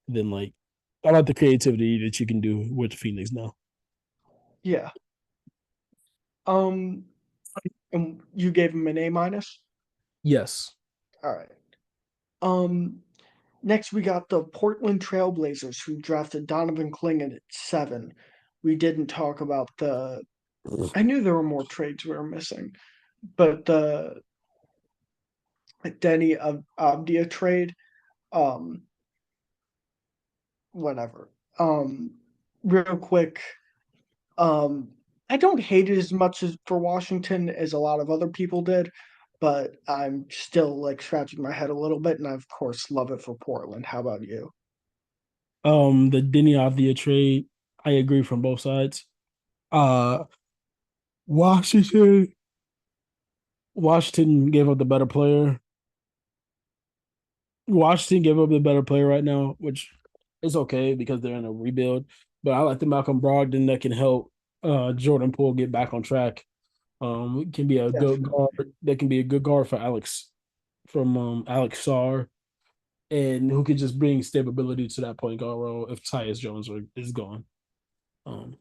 Then like I like the creativity that you can do with Phoenix now. Yeah. Um, and you gave him an A minus. Yes. All right. Um, Next we got the Portland Trailblazers who drafted Donovan Clingan at 7. We didn't talk about the. I knew there were more trades we were missing, but the Deni of Abdia trade, um, whatever. Um, Real quick, Um, I don't hate it as much as for Washington as a lot of other people did, but I'm still like scratching my head a little bit, and I of course love it for Portland. How about you? The Deni Avdija trade, I agree from both sides. Uh Washington Washington gave up the better player. Washington gave up the better player right now, which is okay because they're in a rebuild. But I like the Malcolm Brogdon that can help Jordan Poole get back on track. Can be a good guard. Definitely. That can be a good guard for Alex from Alex Sarr, and who could just bring stability to that point guard role if Tyus Jones is gone. Um,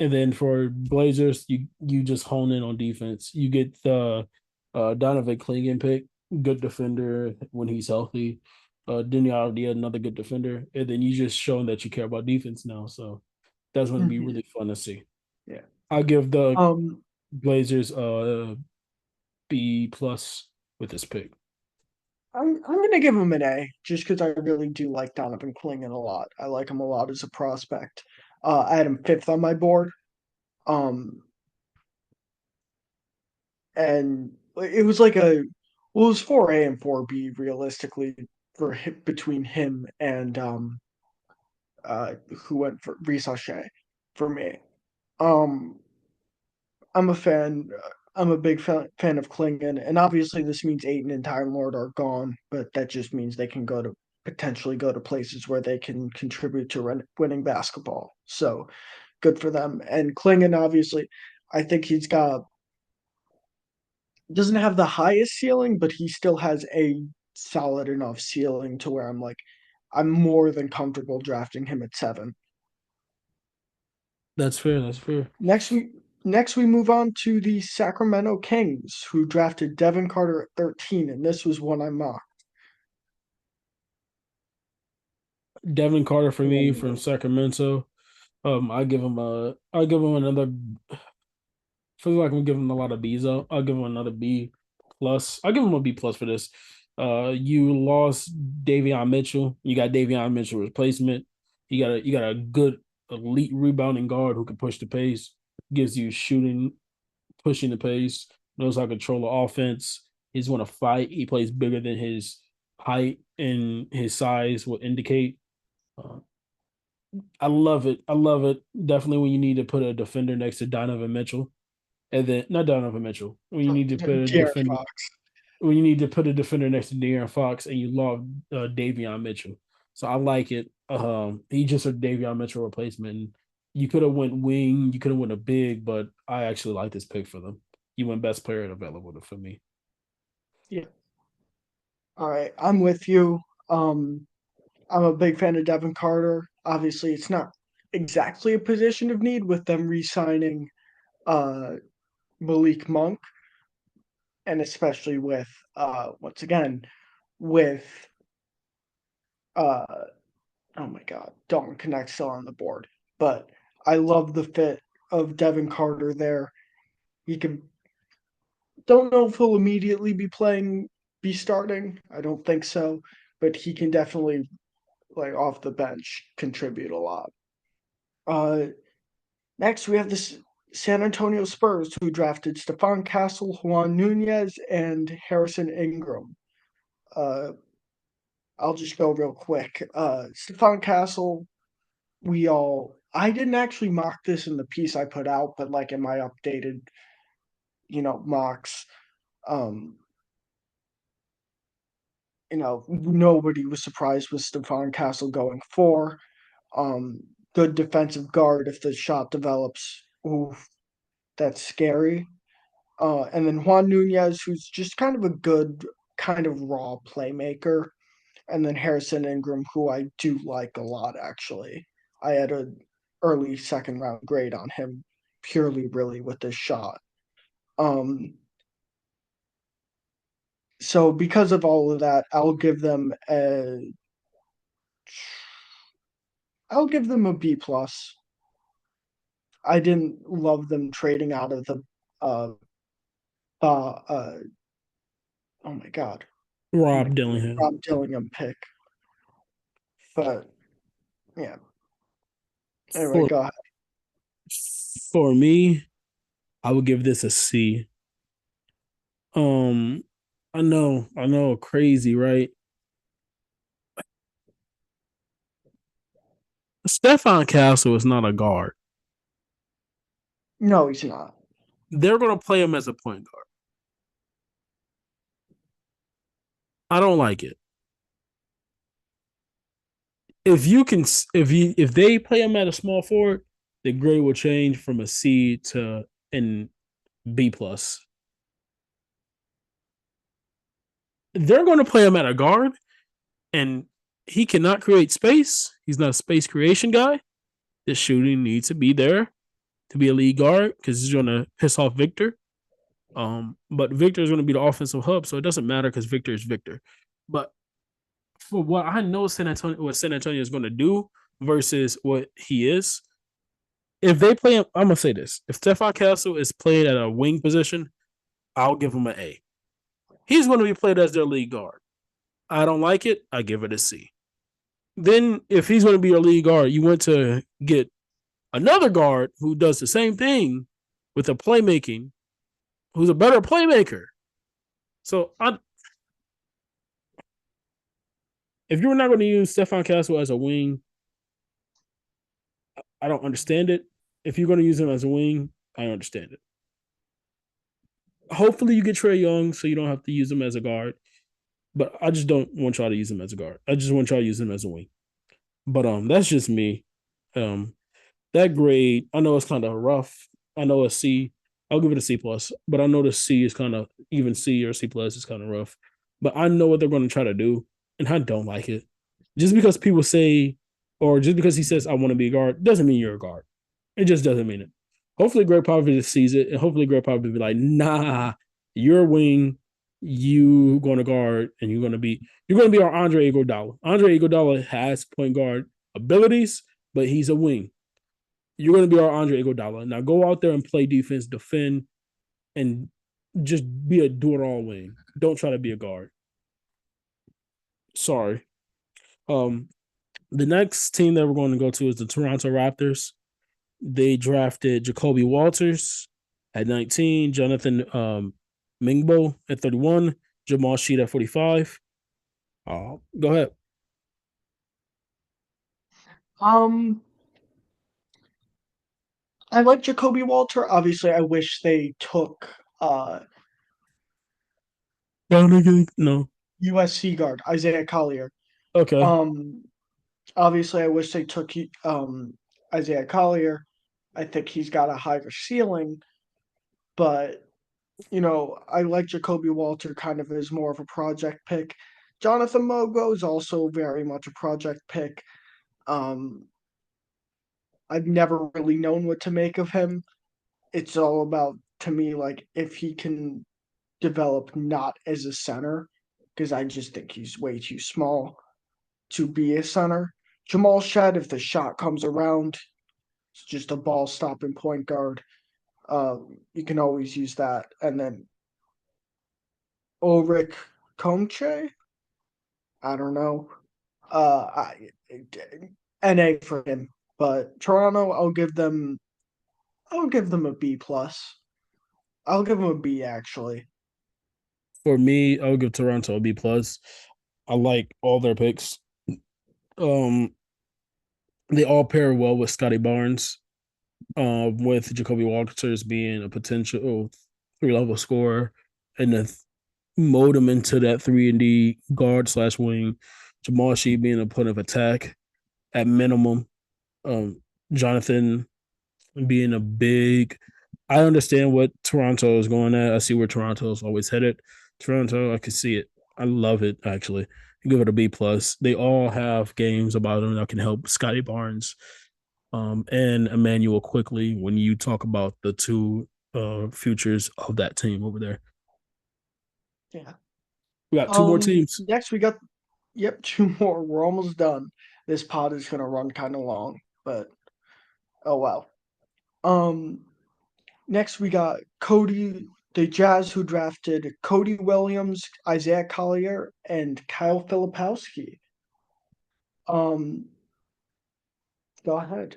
and then for Blazers, you just hone in on defense. You get the Donovan Clingan pick, good defender when he's healthy. Deni Avdija, another good defender, and then you just showing that you care about defense now. So that's going to be Mhm. really fun to see. Yeah. I'll give the Um, Blazers B plus with this pick. I'm gonna give him an A just because I really do like Donovan Clingan a lot. I like him a lot as a prospect. I had him fifth on my board. Um, and it was like well, it was 4A and 4B realistically between him and who went for Risachet for me. Um, I'm a fan. I'm a big fan of Klingon, and obviously this means Aiton and Time Lord are gone, but that just means they can potentially go to places where they can contribute to winning basketball. So good for them. And Klingon, obviously, I think he's got doesn't have the highest ceiling, but he still has a solid enough ceiling to where I'm more than comfortable drafting him at 7. That's fair. That's fair. Next we next we move on to the Sacramento Kings, who drafted Devin Carter at 13, and this was one I mocked. Devin Carter for me And from Sacramento. I give him another. Feel like I'm giving him a lot of B's though. I'll give him another B plus. I'll give him a B plus for this. You lost Davion Mitchell. You got Davion Mitchell replacement. You got a good elite rebounding guard who can push the pace, gives you shooting, pushing the pace, knows how to control the offense. He's want to fight. He plays bigger than his height and his size will indicate. Uh, I love it. I love it. Definitely when you need to put a defender next to Donovan Mitchell. And then not Donovan Mitchell. When you need to put a De'Aaron defender Fox. when you need to put a defender next to De'Aaron Fox and you love Davion Mitchell. So I like it. He just a Davion Mitchell replacement. And you could have went wing, you could have went a big, but I actually like this pick for them. You went best player available for me. Yeah. All right, I'm with you. Um, I'm a big fan of Devin Carter. Obviously, it's not exactly a position of need with them re-signing uh, Malik Monk, and especially with once again with uh, oh my God, Dalton Connect still on the board. But I love the fit of Devin Carter there. He can don't know if he'll immediately be starting. I don't think so, but he can definitely like off the bench contribute a lot. Uh, Next we have the San Antonio Spurs who drafted Stephon Castle, Juan Nunez, and Harrison Ingram. Uh, I'll just go real quick. Stephon Castle, I didn't actually mock this in the piece I put out, but like in my updated, mocks, um, nobody was surprised with Stephon Castle going 4. Um, Good defensive guard if the shot develops. Ooh, that's scary. And then Juan Nunez, who's just kind of a good. kind of raw playmaker. And then Harrison Ingram, who I do like a lot, actually. I had an early second round grade on him purely, really, with this shot. Um, so because of all of that, I'll give them a B plus. I didn't love them trading out of the uh uh, uh oh my god, oh my Rob Dillingham. Rob Dillingham pick, but yeah. Anyway, For go ahead. for me, I would give this a C. Um, I know, crazy, right? Stefan Castle is not a guard. No, he's not. They're gonna play him as a point guard. I don't like it. If they play him at a small forward, the grade will change from a C to an B plus. They're going to play him at a guard, and he cannot create space. He's not a space creation guy. The shooting needs to be there to be a lead guard because he's going to piss off Victor. But Victor is going to be the offensive hub, so it doesn't matter because Victor is Victor. But for what I know what San Antonio is going to do versus what he is, if they play him, I'm gonna say this: if Stefan Castle is played at a wing position, I'll give him an A. He's going to be played as their lead guard. I don't like it. I give it a C. Then, if he's going to be your lead guard, you want to get another guard who does the same thing with a playmaking, who's a better playmaker. So, if you're not going to use Stefan Castle as a wing, I don't understand it. If you're going to use him as a wing, I understand it. Hopefully, you get Trey Young so you don't have to use him as a guard. But I just don't want y'all to use him as a guard. I just want y'all to use him as a wing. But that's just me. Um, that grade, I know it's kind of rough. I know a C. I'll give it a C plus, but I know the C is kind of even C or C plus is kind of rough. But I know what they're going to try to do, and I don't like it. Just because people say, or just because he says I want to be a guard, doesn't mean you're a guard. It just doesn't mean it. Hopefully, Greg Popovich sees it, and hopefully, Greg Popovich be like, "Nah, you're a wing. You going to guard, and you're going to be our Andre Iguodala. Andre Iguodala has point guard abilities, but he's a wing. You're going to be our Andre Iguodala. Now go out there and play defense, defend, and just be a do it all wing. Don't try to be a guard. Sorry. Um, the next team that we're going to go to is the Toronto Raptors. They drafted Jacoby Walters at 19, Jonathan Mingbo at 31, Jamal Sheet at 45. Go ahead. Um, I like Jacoby Walter. Obviously, I wish they took No. USC guard Isaiah Collier. Okay. Um, Obviously, I wish they took Isaiah Collier. I think he's got a higher ceiling, but I like Jacoby Walter kind of as more of a project pick. Jonathan Mogo is also very much a project pick. Um, I've never really known what to make of him. It's all about, to me, like if he can develop not as a center, because I just think he's way too small to be a center. Jamal Shed, if the shot comes around, it's just a ball stopping point guard. You can always use that. And then Ulrich Komche, I don't know. I NA for him, but Toronto, I'll give them a B plus. I'll give them a B actually. For me, I'll give Toronto a B plus. I like all their picks. Um, they all pair well with Scotty Barnes. With Jacoby Walters being a potential 3 level scorer, and then mold him into that 3 and D guard slash wing. Jamal Sheet being a point of attack at minimum. Jonathan being a big. I understand what Toronto is going at. I see where Toronto is always headed. Toronto, I can see it. I love it actually. Give it a B plus. They all have games about them that can help Scotty Barnes and Emmanuel quickly when you talk about the two futures of that team over there. Yeah. We got two more teams. Next we got, yep, two more. We're almost done. This pod is gonna run kind of long, but oh well. Um, Next we got the Jazz who drafted Cody Williams, Isaiah Collier, and Kyle Filipowski. Um, Go ahead.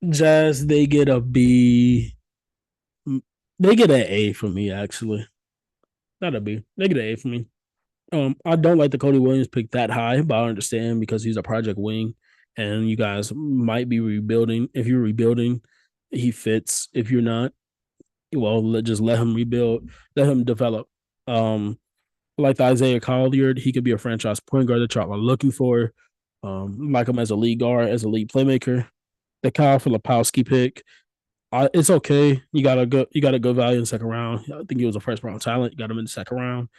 Jazz, they get a B. They get an A from me, actually. Not a B. They get an A from me. I don't like the Cody Williams pick that high, but I understand because he's a project wing, and you guys might be rebuilding. If you're rebuilding, he fits. If you're not, well, just let him rebuild, let him develop. Like the Isaiah Collier, he could be a franchise point guard that y'all are looking for. Like him as a lead guard, as a lead playmaker. The Kyle Filipowski pick, it's okay. You got a good value in the second round. I think he was a first round talent. You got him in the second round.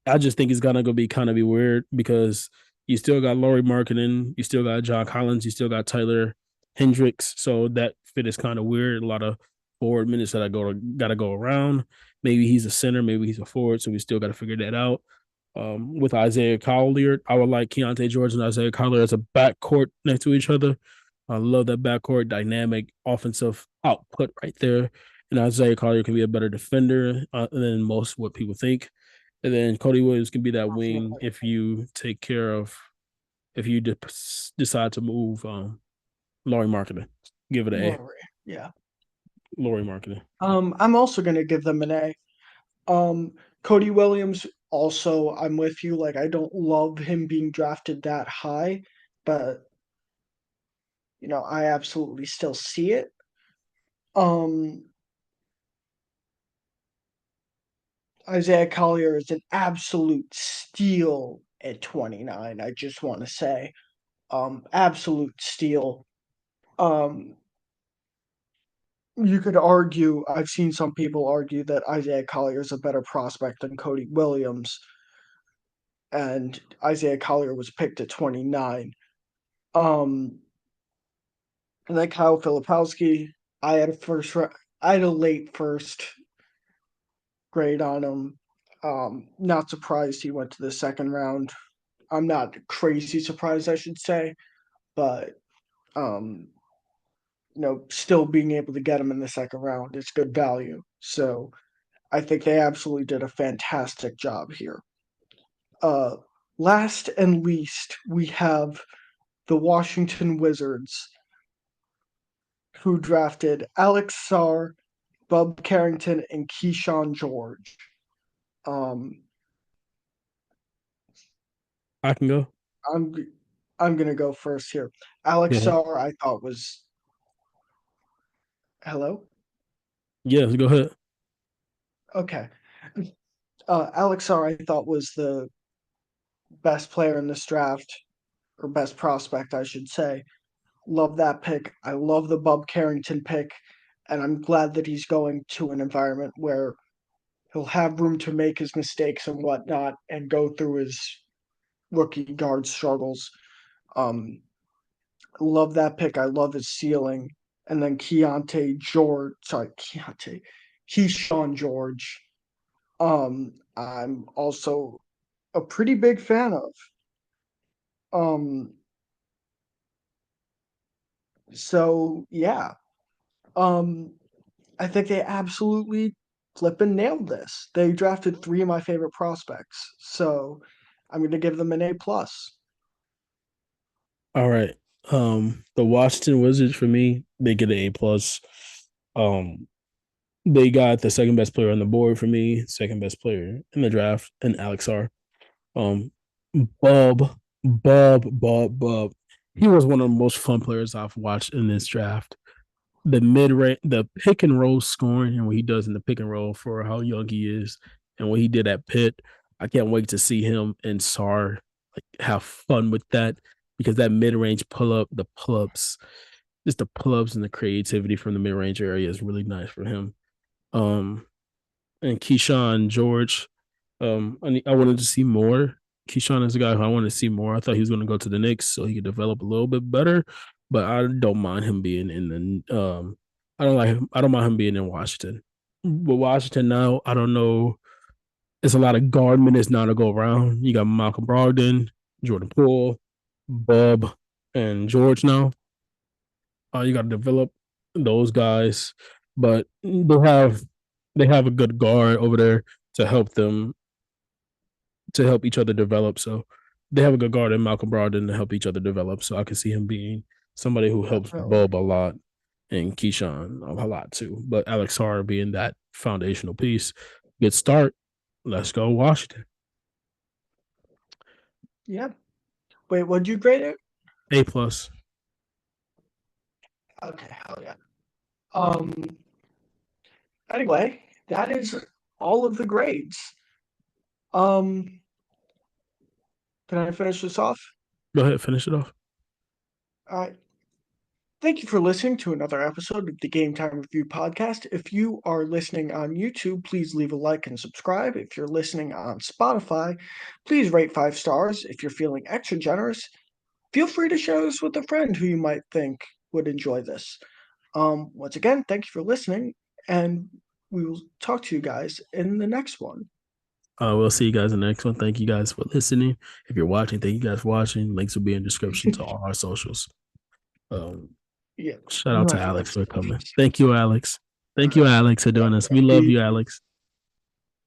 I just think it's gonna go be kind of be weird because you still got Laurie Markkinen, you still got John Collins, you still got Tyler Hendricks. So that fit is kind of weird. A lot of forward minutes that I gotta go around. Maybe he's a center, maybe he's a forward, so we still got to figure that out. With Isaiah Collier, I would like Keontae George and Isaiah Collier as a backcourt next to each other. I love that backcourt dynamic offensive output right there. And Isaiah Collier can be a better defender than most what people think. And then Cody Williams can be that wing Definitely. if you take care of if you decide to move Laurie Marketing. Give it an A. Murray. Yeah. Laurie Marketing. I'm also gonna give them an A. Um, Cody Williams, also, I'm with you. Like, I don't love him being drafted that high, but I absolutely still see it. Um, Isaiah Collier is an absolute steal at 29. I just want to say, absolute steal. Um, you could argue, I've seen some people argue that Isaiah Collier is a better prospect than Cody Williams, and Isaiah Collier was picked at 29. Um, and then Kyle Filipowski, I had a I had a late first grade on him. Not surprised he went to the second round. I'm not crazy surprised, I should say, but um, still being able to get him in the second round is good value. So I think they absolutely did a fantastic job here. Uh, Last and least, we have the Washington Wizards, who drafted Alex Sarr, Bub Carrington, and Keyshawn George. Um, I can go. I'm I'm gonna go first here. Alex Yeah. Sarr, I thought was hello. Yeah, go ahead. Okay, Alex Sarr, I thought was the best player in this draft, or best prospect, I should say. Love that pick. I love the Bub Carrington pick, and I'm glad that he's going to an environment where he'll have room to make his mistakes and whatnot and go through his rookie guard struggles. Um, love that pick. I love his ceiling. And then Keyshawn George. I'm also a pretty big fan of. Um, so yeah. Um, I think they absolutely flipping nailed this. They drafted three of my favorite prospects, so I'm going to give them an A plus. All right. The Washington Wizards for me, they get an A plus. Um, they got the second best player on the board for me, second best player in the draft, and Alex R. Um, Bub, Bub. He was one of the most fun players I've watched in this draft. The mid range, the pick and roll scoring, and what he does in the pick and roll for how young he is, and what he did at Pitt. I can't wait to see him and Sar like have fun with that because that mid range pull ups, just the pull ups and the creativity from the mid range area is really nice for him. Um, and Keyshawn George, I wanted to see more. Keyshawn is a guy who I wanted to see more. I thought he was going to go to the Knicks so he could develop a little bit better, but I don't mind him being in the. I don't like him. I don't mind him being in Washington. But Washington now, I don't know. It's a lot of guard minutes now to go around. You got Malcolm Brogdon, Jordan Poole, Bub, and George now. You got to develop those guys, but they have a good guard over there to help them to help each other develop. So they have a good guard in Malcolm Brogdon to help each other develop. So I can see him being somebody who helps Definitely. Bob a lot and Keyshawn a lot too. But Alex Sarr being that foundational piece. Good start. Let's go Washington. Yeah. Wait, what'd you grade it? A+. Okay, hell yeah. Um. Anyway, that is all of the grades. Um. Can I finish this off? Go ahead, finish it off. All right. Thank you for listening to another episode of the Game Time Review podcast. If you are listening on YouTube, please leave a like and subscribe. If you're listening on Spotify, please rate 5 stars. If you're feeling extra generous, feel free to share this with a friend who you might think would enjoy this. Once again, thank you for listening, and we will talk to you guys in the next one. We'll see you guys in the next one. Thank you guys for listening. If you're watching, thank you guys for watching. Links will be in the description to all our socials. Um, Yeah, Shout you out don't to have to Alex like for coming. socials. Thank you, Alex. All Thank you, right. Alex, for Yeah, doing this. yeah. We love you, Alex.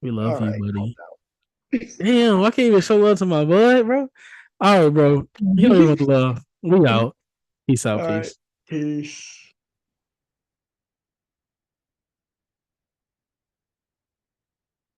We All love you, right, calm buddy. Damn, I can't even show love to my bud, bro. All right, bro. He don't even down. want the love. We out. Peace All out. right, Peace. peace.